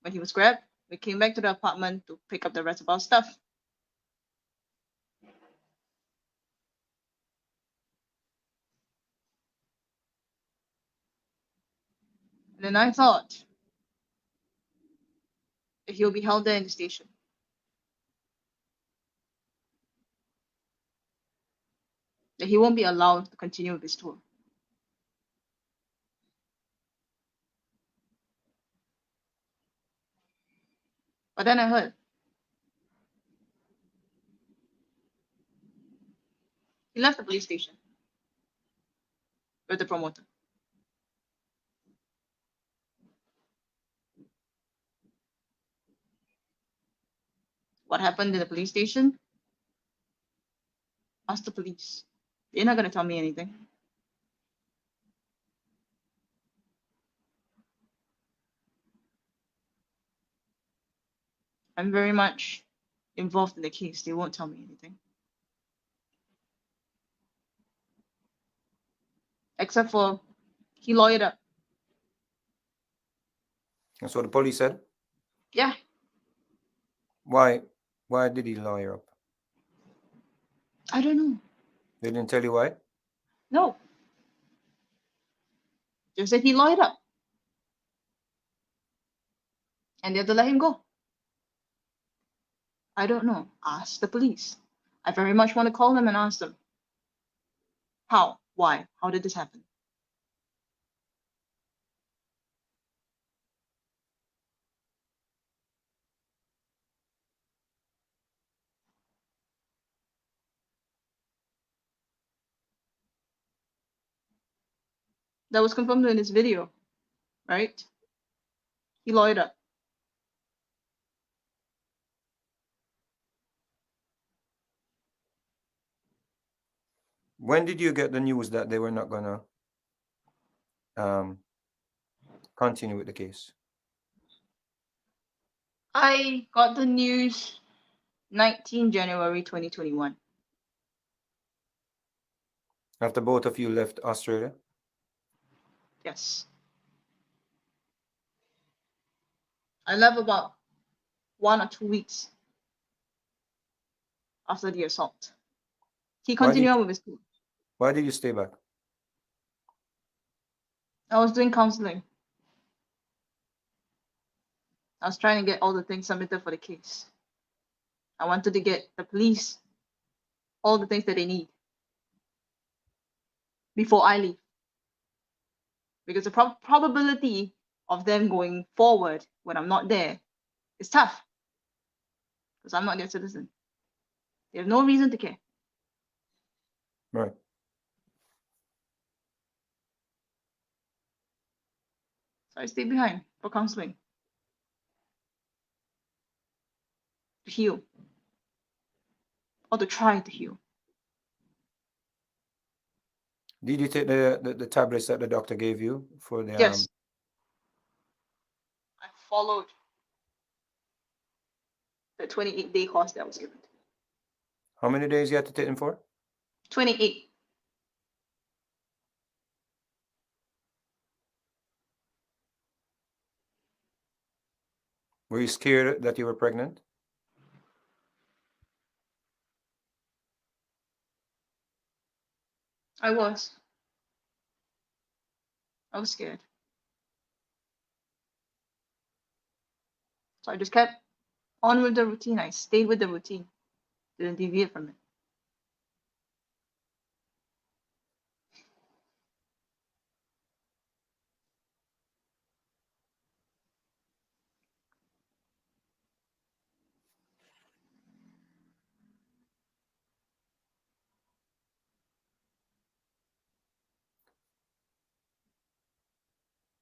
When he was grabbed, we came back to the apartment to pick up the rest of our stuff. And then I thought that he'll be held there in the station. That he won't be allowed to continue with his tour. But then I heard he left the police station with the promoter. What happened in the police station? Ask the police. They're not going to tell me anything. I'm very much involved in the case. They won't tell me anything. Except for he lawyered up. That's what the police said? Yeah. Why did he lawyer up? I don't know. They didn't tell you why? No. Just said he lawyered up. And they had to let him go. I don't know. Ask the police. I very much want to call them and ask them. How? Why? How did this happen? That was confirmed in his video, right? He lawyered up. When did you get the news that they were not gonna continue with the case? I got the news 19 January 2021. After both of you left Australia? Yes. I left about 1 or 2 weeks after the assault. He continued on with his tour. Why did you stay back? I was doing counseling. I was trying to get all the things submitted for the case. I wanted to get the police all the things that they need before I leave. Because the probability of them going forward when I'm not there is tough. Because I'm not their citizen. They have no reason to care. Right. So I stayed behind for counseling. To heal. Or to try to heal. Did you take the tablets that the doctor gave you for the Yes. I followed the 28-day course that was given. How many days you had to take them for? 28. Were you scared that you were pregnant? I was scared. So I just kept on with the routine. I stayed with the routine. Didn't deviate from it.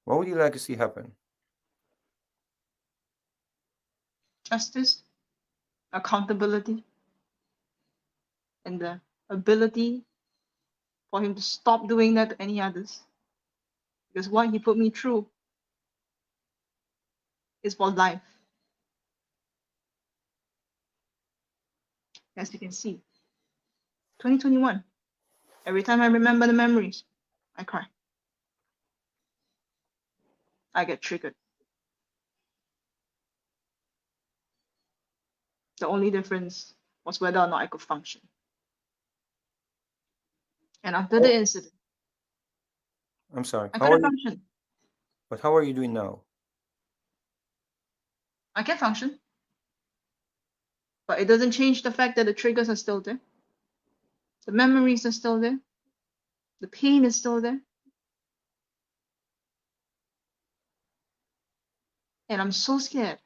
What would you like to see happen? Justice, accountability, and the ability for him to stop doing that to any others. Because what he put me through is for life. As you can see, 2021. Every time I remember the memories, I cry. I get triggered. The only difference was whether or not I could function. And after the incident, I'm sorry. I How are couldn't you? function. But how are you doing now? I can function. But it doesn't change the fact that the triggers are still there. The memories are still there. The pain is still there. And I'm so scared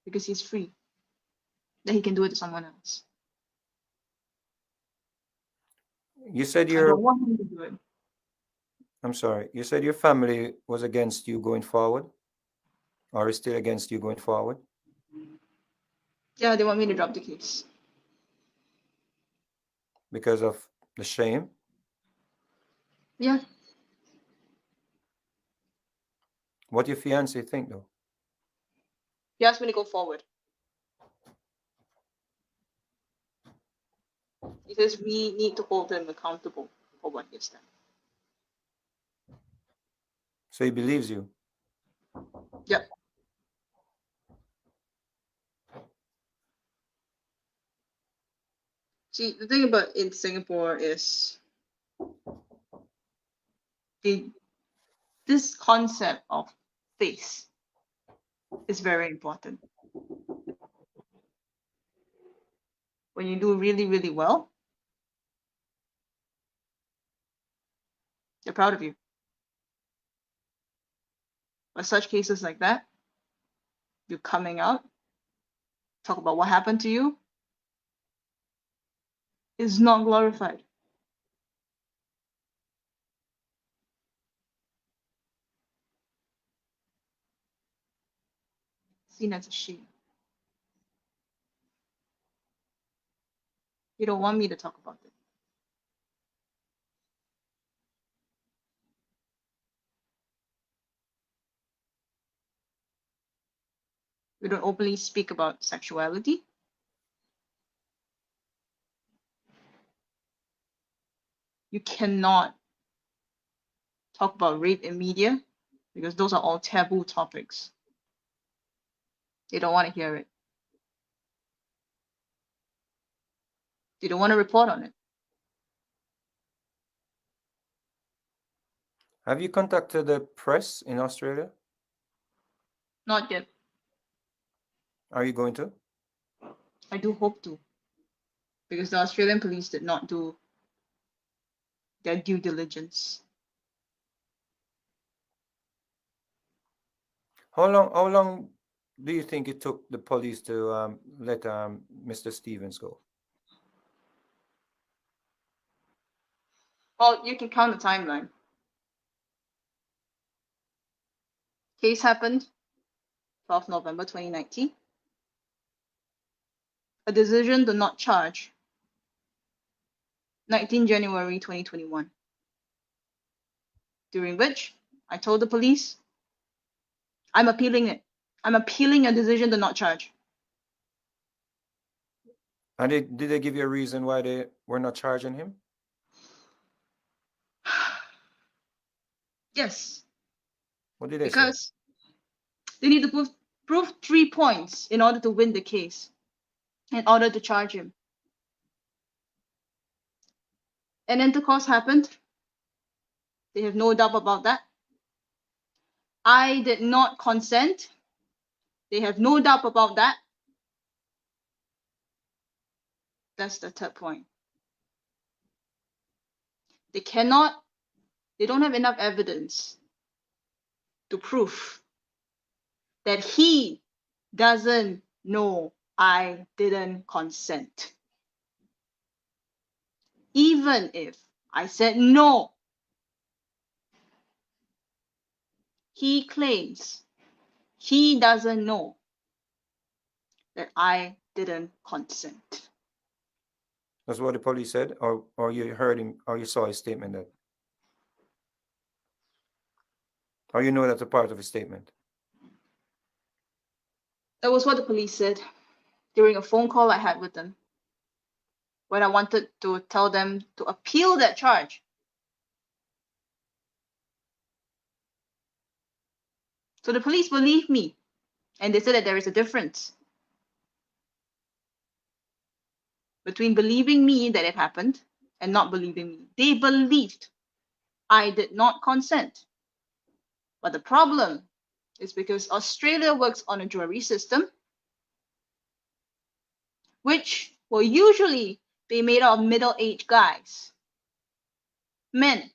because he's free that he can do it to someone else. You said I your don't want him to do it. I'm sorry. You said your family was against you going forward, or is still against you going forward? Yeah, they want me to drop the case. Because of the shame? Yeah, What your fiance think though? he asked me to go forward. He says we need to hold him accountable for what he's done. So he believes you. Yep. See, the thing about in Singapore is this concept of face is very important. When you do really, really well, they're proud of you. But such cases like that, you coming out, talk about what happened to you, is not glorified. Seen as a shame. You don't want me to talk about it. We don't openly speak about sexuality. You cannot talk about rape in media because those are all taboo topics. They don't want to hear it. They don't want to report on it. Have you contacted the press in Australia? Not yet. Are you going to? I do hope to. Because the Australian police did not do their due diligence. How long do you think it took the police to let Mr. Stephens go? Well, you can count the timeline. Case happened 12 November 2019. A decision to not charge 19 January 2021. During which I told the police, I'm appealing it. I'm appealing a decision to not charge. And did they give you a reason why they were not charging him? Yes. What did they say? Because they need to prove 3 points in order to win the case, in order to charge him. An intercourse happened. They have no doubt about that. I did not consent. They have no doubt about that. That's the third point. They don't have enough evidence to prove that he doesn't know I didn't consent. Even if I said no, he claims he doesn't know that I didn't consent. That's what the police said, or you heard him, or you saw his statement that, or you know that's a part of his statement. That was what the police said during a phone call I had with them when I wanted to tell them to appeal that charge. So the police believed me, and they said that there is a difference between believing me that it happened and not believing me. They believed I did not consent. But the problem is because Australia works on a jury system, which will usually be made up of middle-aged guys, men.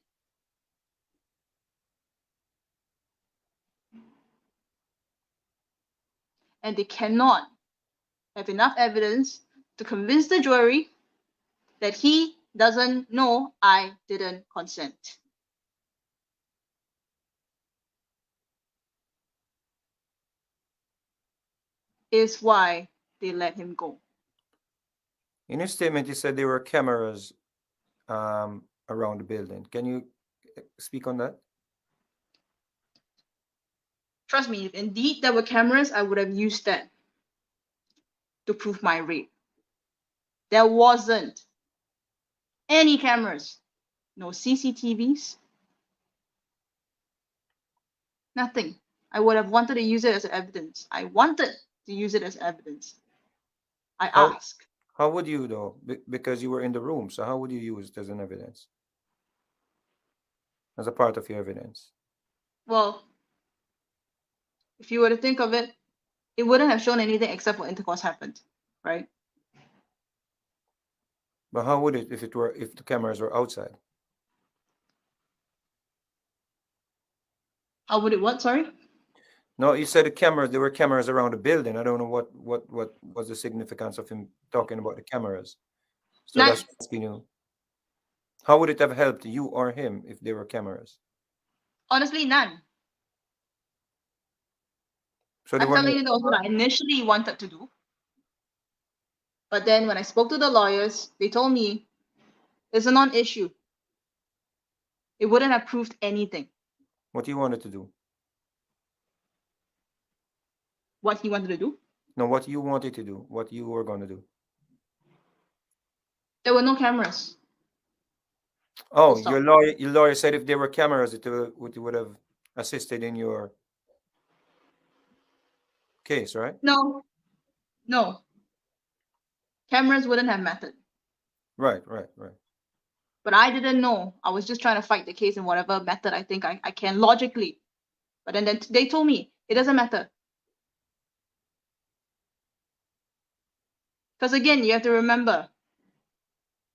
And they cannot have enough evidence to convince the jury that he doesn't know I didn't consent. Is why they let him go. In his statement, he said there were cameras around the building. Can you speak on that? Trust me, if indeed there were cameras, I would have used that to prove my rape. There wasn't any cameras, no CCTVs, nothing. I would have wanted to use it as evidence. I wanted to use it as evidence. I asked. How would you though? Because you were in the room, so how would you use it as an evidence? As a part of your evidence? Well, if you were to think of it, it wouldn't have shown anything except for intercourse happened, right? But how would it if the cameras were outside? How would it what? Sorry? No, you said there were cameras around the building. I don't know what was the significance of him talking about the cameras. So None. that's asking you. How would it have helped you or him if there were cameras? Honestly, none. So I'm telling you that was what I initially wanted to do. But then when I spoke to the lawyers, they told me it's a non-issue. It wouldn't have proved anything. What you wanted to do? What he wanted to do? No, what you wanted to do. What you were going to do. There were no cameras. Oh, Stop. your lawyer said if there were cameras, it would have assisted in your case, right? No. Cameras wouldn't have mattered. Right. But I didn't know. I was just trying to fight the case in whatever method I think I can logically. But then they told me it doesn't matter. Because again, you have to remember,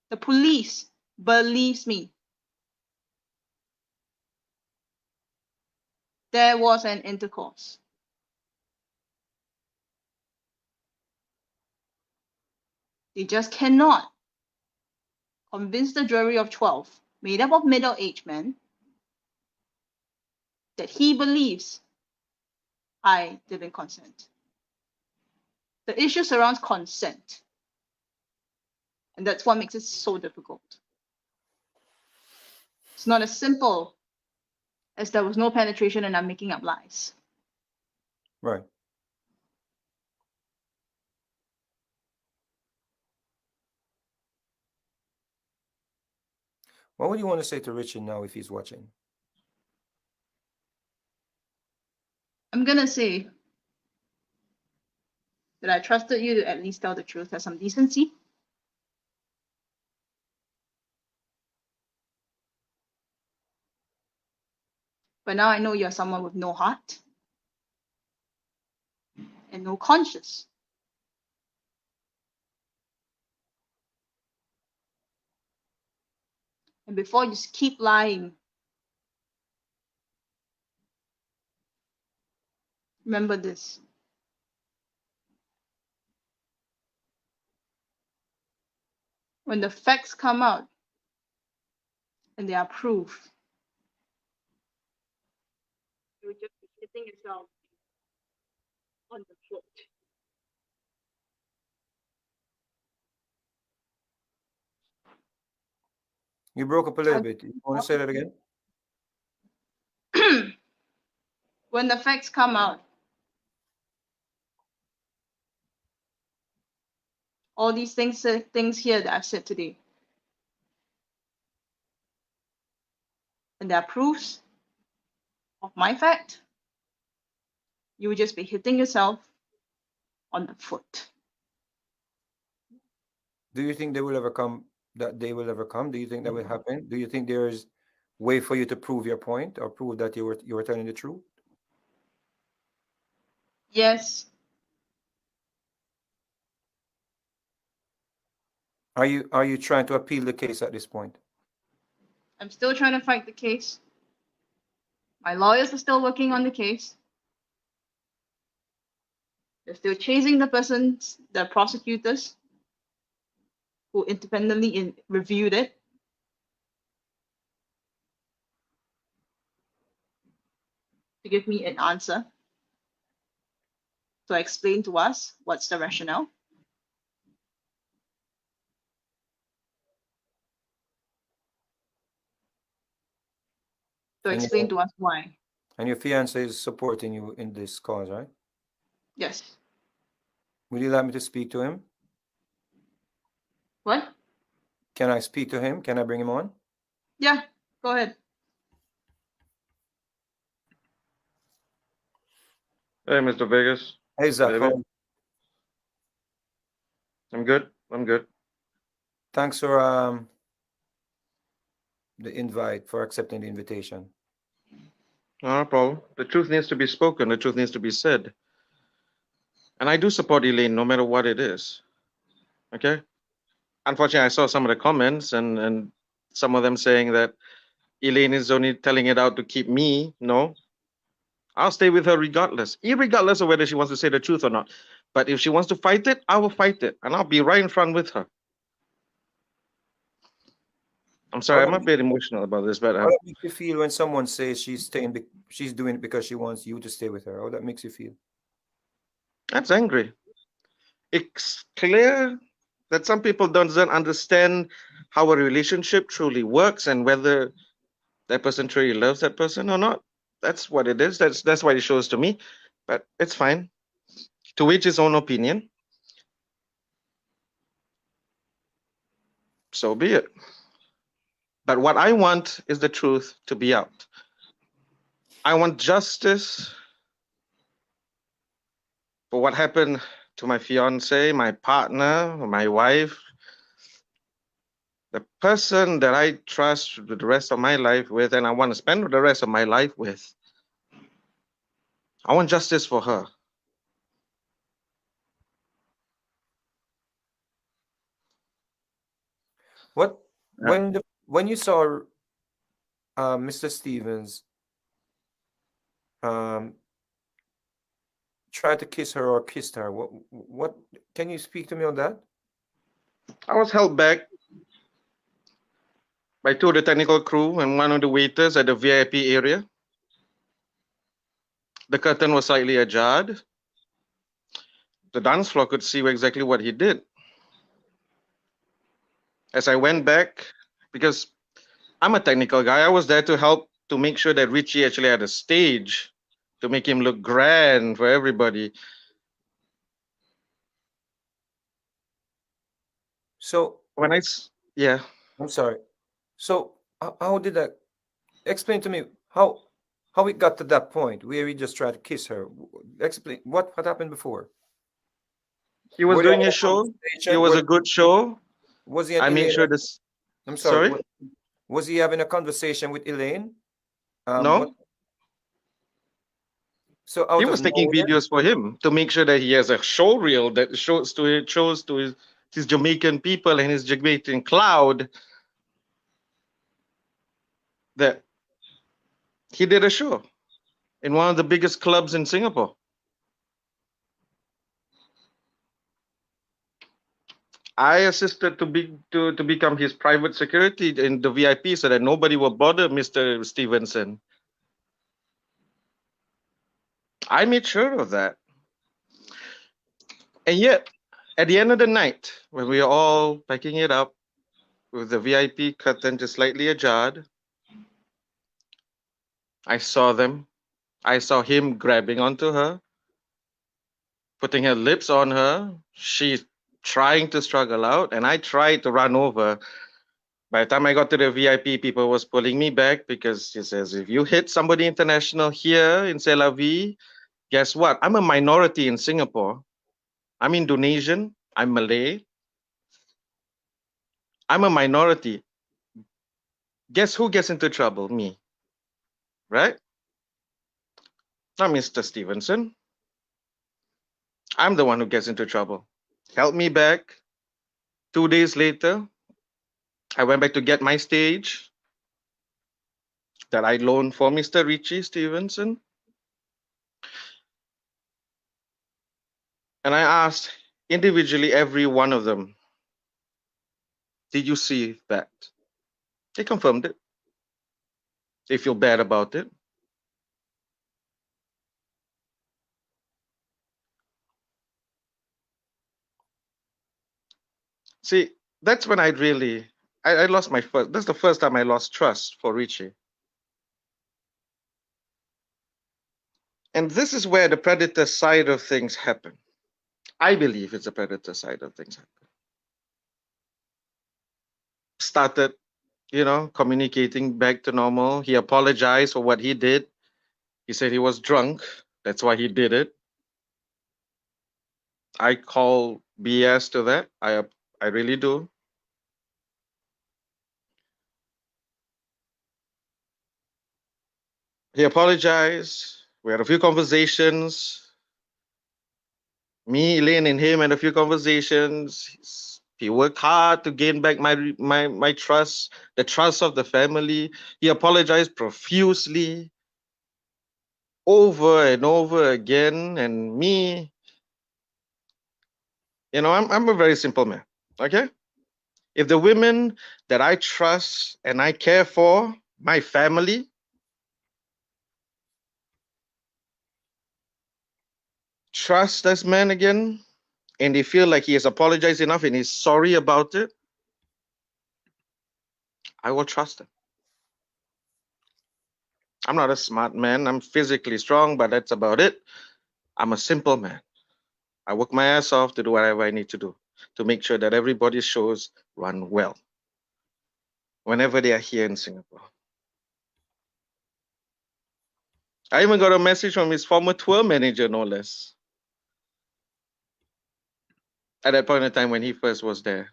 the police believes me. There was an intercourse. They just cannot convince the jury of 12, made up of middle-aged men, that he believes I didn't consent. The issue surrounds consent. And that's what makes it so difficult. It's not as simple as there was no penetration and I'm making up lies. Right. What would you want to say to Richie now if he's watching? I'm gonna say that I trusted you to at least tell the truth, have some decency. But now I know you're someone with no heart and no conscience. And before you just keep lying, remember this. When the facts come out and they are proof, you will just be hitting yourself on the foot. You broke up a little bit. You want to say that again? When the facts come out, all these things here that I've said today, and there are proofs of my fact, you will just be hitting yourself on the foot. Do you think they will ever come? That day will ever come? Do you think that will happen? Do you think there is way for you to prove your point or prove that you were telling the truth? Yes. Are you trying to appeal the case at this point? I'm still trying to fight the case. My lawyers are still working on the case. They're still chasing the prosecutors who independently reviewed it. To give me an answer. To explain to us what's the rationale. To explain to us why. And your fiance is supporting you in this cause, right? Yes. Would you like me to speak to him? What? Can I speak to him? Can I bring him on? Yeah, go ahead. Hey, Mr. Vegas. Hey, Zach. Baby. I'm good. I'm good. Thanks for the invite, for accepting the invitation. No problem. The truth needs to be spoken. The truth needs to be said. And I do support Elaine, no matter what it is. Okay? Unfortunately, I saw some of the comments and some of them saying that Elaine is only telling it out to keep me. No. I'll stay with her regardless, irregardless of whether she wants to say the truth or not. But if she wants to fight it, I will fight it. And I'll be right in front with her. I'm sorry, I'm a bit emotional about this, but how that makes you feel when someone says she's doing it because she wants you to stay with her? How that makes you feel? that's angry. It's clear that some people don't understand how a relationship truly works and whether that person truly loves that person or not. That's what it is. That's what it shows to me. But it's fine. To each his own opinion. So be it. But what I want is the truth to be out. I want justice for what happened to my fiance, my partner, my wife, the person that I trust the rest of my life with, and I want to spend the rest of my life with. I want justice for her. What when you saw Mr. Stephens try to kiss her or kissed her, what can you speak to me on that? I was held back by two of the technical crew and one of the waiters at the VIP area. The curtain was slightly ajar. The dance floor could see exactly what he did. As I went back, because I'm a technical guy, I was there to help to make sure that Richie actually had a stage to make him look grand for everybody. So When yeah, I'm sorry. So how did that explain to me how it got to that point where he just tried to kiss her? Explain what happened before. he was Were they doing having his a show. It conversation? was a good show. Was he and I made Elaine? sure this. I'm sorry. Sorry, Was he having a conversation with Elaine? no. So He out of was taking nowhere. videos for him to make sure that he has a show reel that shows to his Jamaican people and his Jamaican cloud that he did a show in one of the biggest clubs in Singapore. I assisted to become his private security in the VIP so that nobody will bother Mr. Stevenson. I made sure of that. And yet, at the end of the night, when we were all packing it up with the VIP curtain just slightly ajar, I saw them. I saw him grabbing onto her, putting her lips on her. She's trying to struggle out, and I tried to run over. By the time I got to the VIP, people was pulling me back because he says, if you hit somebody international here in C'est La Vie, guess what? I'm a minority in Singapore. I'm Indonesian. I'm Malay. I'm a minority. Guess who gets into trouble? Me. Right? Not Mr. Stevenson. I'm the one who gets into trouble. Help me back. 2 days later, I went back to get my stage that I loaned for Mr. Richie Stevenson. And I asked individually every one of them, did you see that? They confirmed it. They feel bad about it. See, that's when I lost my that's the first time I lost trust for Richie. And this is where the predator side of things happen. I believe it's the predator side of things happen. Started, communicating back to normal. He apologized for what he did. He said he was drunk. That's why he did it. I call BS to that. I really do. He apologized. We had a few conversations. Me, Elaine, and him had a few conversations. He worked hard to gain back my trust, the trust of the family. He apologized profusely over and over again. And me, I'm a very simple man. Okay? If the women that I trust and I care for, my family, trust this man again, and they feel like he has apologized enough and he's sorry about it, I will trust him. I'm not a smart man. I'm physically strong, but that's about it. I'm a simple man. I work my ass off to do whatever I need to do to make sure that everybody's shows run well whenever they are here in Singapore. I even got a message from his former tour manager, no less, at that point in time when he first was there.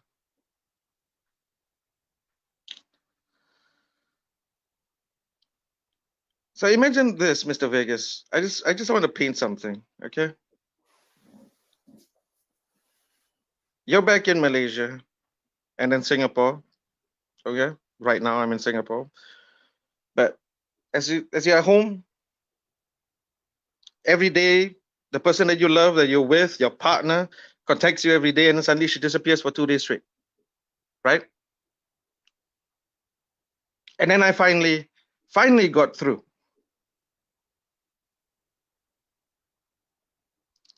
So imagine this, Mr. Vegas. I just want to paint something, okay? You're back in Malaysia and then Singapore, okay? Right now I'm in Singapore. But as you're at home, every day, the person that you love, that you're with, your partner, contacts you every day, and then suddenly she disappears for 2 days straight. right? And then I finally got through.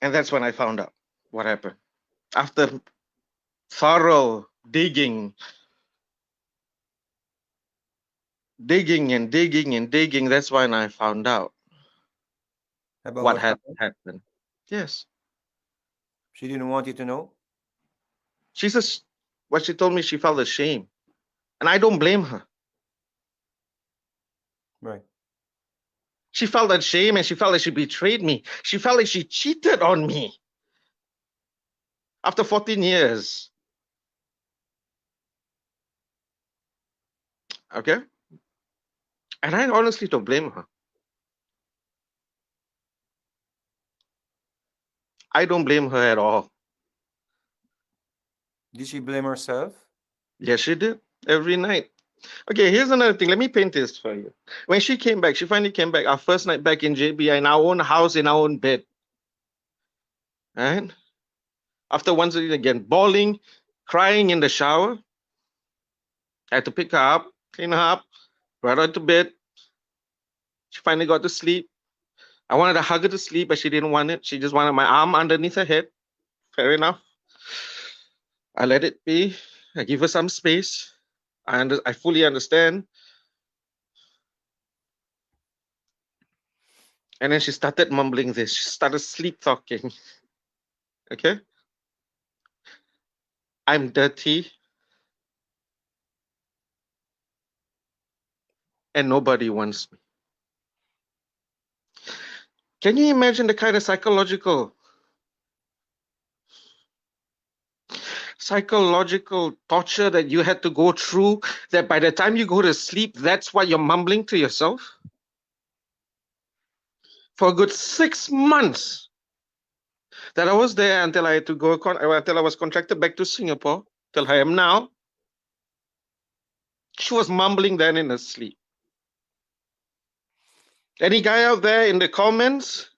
And that's when I found out what happened. After thorough digging, that's when I found out About what what had happened? happened. Yes. She didn't want you to know? She says, what she told me, she felt ashamed. And I don't blame her. Right. She felt ashamed and she felt like she betrayed me. She felt like she cheated on me after 14 years. Okay? And I honestly don't blame her. I don't blame her at all. Did she blame herself? Yes, she did. Every night. Okay, here's another thing. Let me paint this for you. When she came back, she finally came back, our first night back in JBI, in our own house, in our own bed. And after once again, bawling, crying in the shower, I had to pick her up, clean her up, brought her to bed. She finally got to sleep. I wanted to hug her to sleep, but she didn't want it. She just wanted my arm underneath her head. Fair enough. I let it be. I give her some space. I fully understand. And then she started mumbling this. She started sleep talking. Okay? I'm dirty. And nobody wants me. Can you imagine the kind of psychological torture that you had to go through, that by the time you go to sleep, that's what you're mumbling to yourself? For a good 6 months that I was there until I had to go, until I was contracted back to Singapore, till I am now. She was mumbling then in her sleep. Any guy out there in the comments,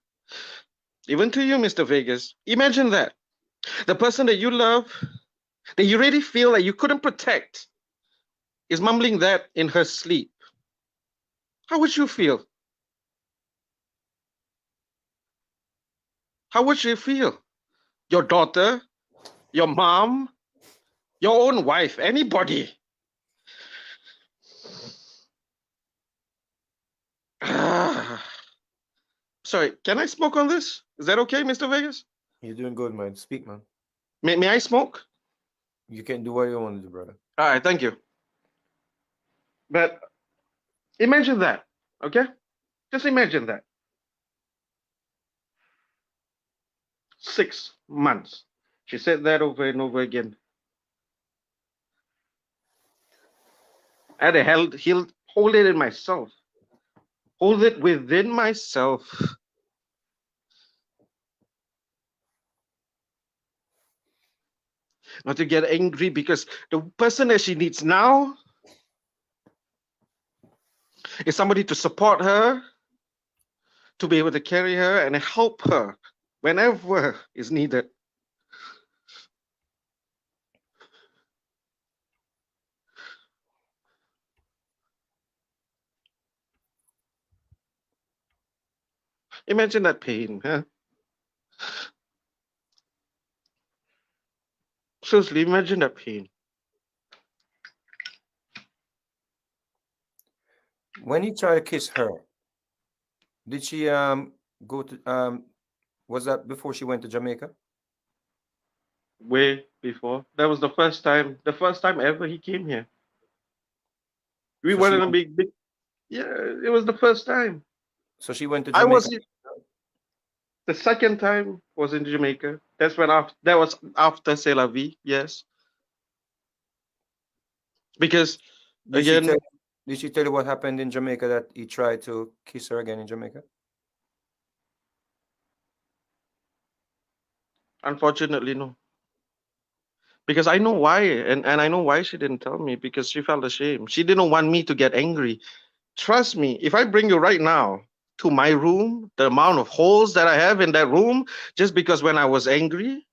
even to you, Mr. Vegas, imagine that. The person that you love, that you really feel like you couldn't protect, is mumbling that in her sleep. How would you feel? How would you feel? Your daughter, your mom, your own wife, anybody. Sorry, can I smoke on this? Is that okay, Mr. Vegas? You're doing good, man. Speak, man. May I smoke? You can do what you want to do, brother. All right, thank you. But imagine that, okay? Just imagine that. 6 months. She said that over and over again. I had to hold it in myself. Hold it within myself. Not to get angry, because the person that she needs now is somebody to support her, to be able to carry her and help her whenever is needed. Imagine that pain, huh? Seriously, imagine that pain. When you try to kiss her, did she go to was that before she went to Jamaica? Way before. That was the first time ever he came here. We So were she in a went- big, yeah, it was the first time. So she went to I Jamaica. was the second time was in Jamaica. That was after C'est la vie, yes. Because Did again, she tell you what happened in Jamaica, that he tried to kiss her again in Jamaica? unfortunately, no. Because I know why, and I know why she didn't tell me, because she felt ashamed. She didn't want me to get angry. Trust me, if I bring you right now to my room, the amount of holes that I have in that room, just because when I was angry,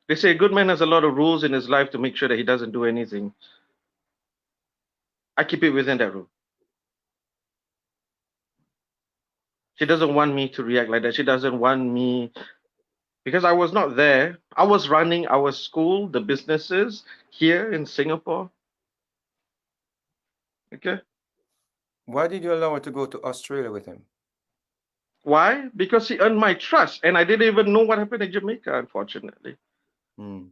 They say a good man has a lot of rules in his life to make sure that he doesn't do anything. I keep it within that rule. She doesn't want me to react like that. She doesn't want me, because I was not there. I was running our school, the businesses here in Singapore. Okay. Why did you allow her to go to Australia with him? Why? Because he earned my trust, and I didn't even know what happened in Jamaica, unfortunately. Hmm.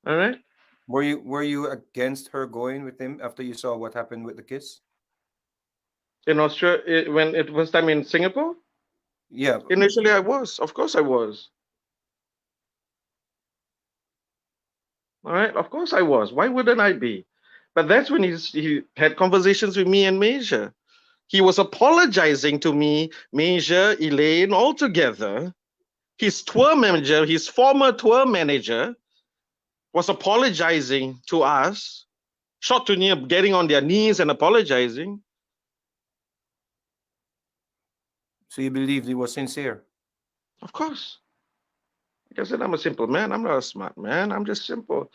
All right. Were you against her going with him after you saw what happened with the kiss? In Australia, when it was time in Singapore, Yeah. initially I was. Of course I was. All right. Of course I was. Why wouldn't I be? But that's when he had conversations with me and Major. He was apologizing to me, Major, Elaine, all together. His tour manager, his former tour manager, was apologizing to us, short to near getting on their knees and apologizing. So you believed he was sincere? Of course. Like I said, I'm a simple man. I'm not a smart man. I'm just simple.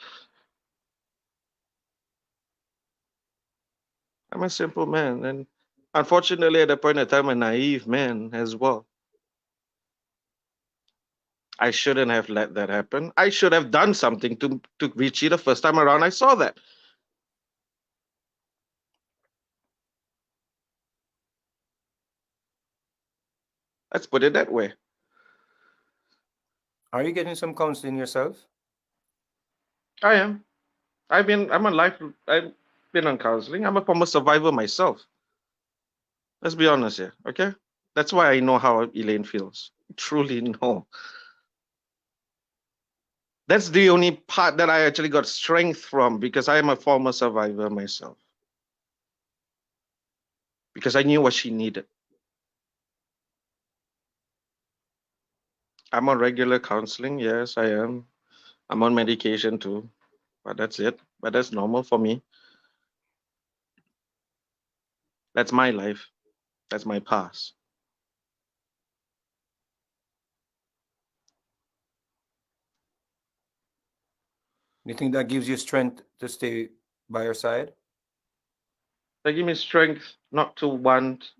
I'm a simple man. And unfortunately, at that point in time, a naive man as well. I shouldn't have let that happen. I should have done something to Richie the first time around I saw that. Let's put it that way. Are you getting some counseling yourself? I am. I've been on counseling. I'm a former survivor myself. Let's be honest here, okay? That's why I know how Elaine feels. Truly know. That's the only part that I actually got strength from, because I am a former survivor myself. Because I knew what she needed. I'm on regular counseling. Yes, I am. I'm on medication too. But that's it. But that's normal for me. That's my life. That's my past. You think that gives you strength to stay by your side? They give me strength not to want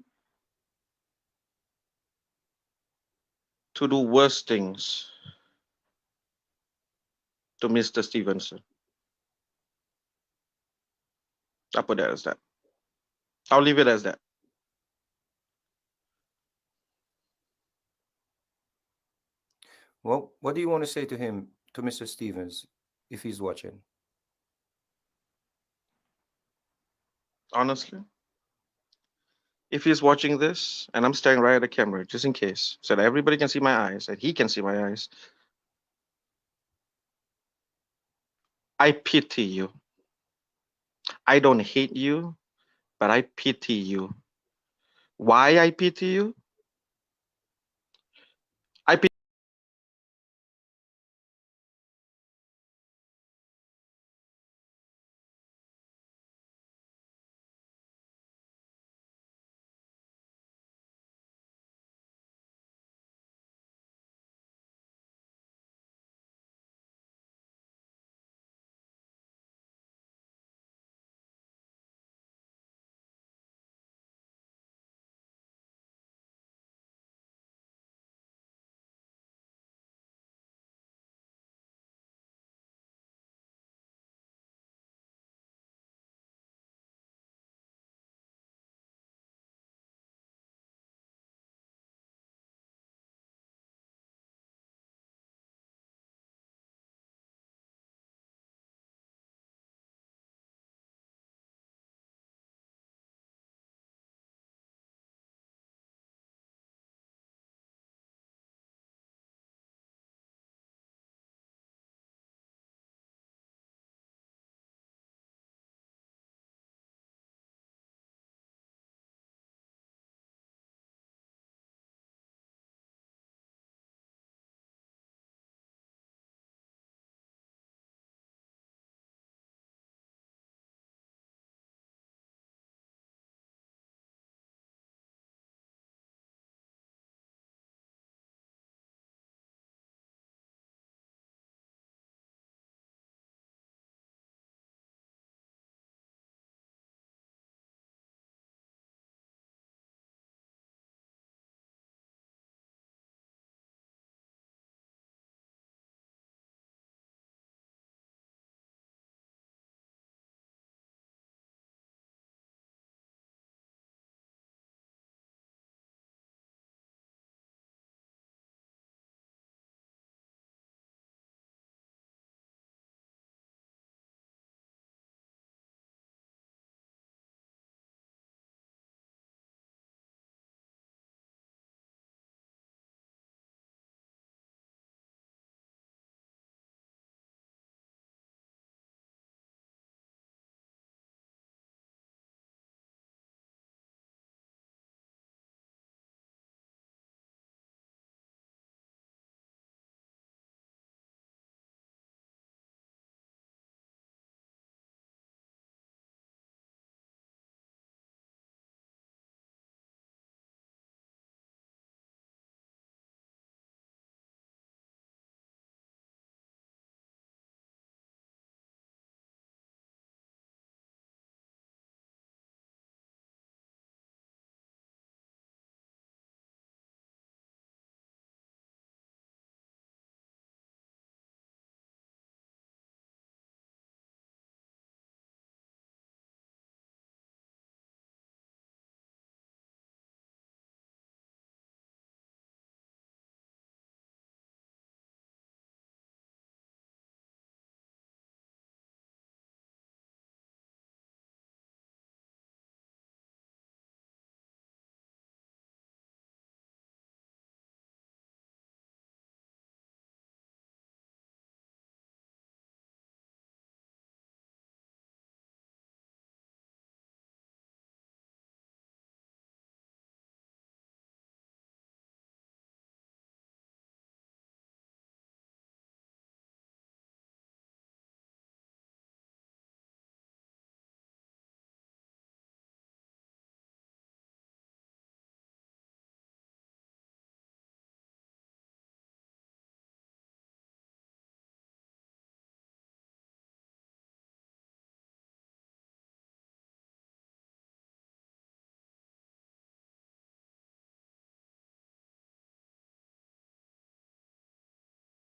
to do worse things to Mr. Stevenson. I'll put that as that. I'll leave it as that. Well, what do you want to say to him, to Mr. Stephens, if he's watching? Honestly, if he's watching this and I'm staring right at the camera, just in case, so that everybody can see my eyes and he can see my eyes, I pity you. I don't hate you, but I pity you. Why I pity you?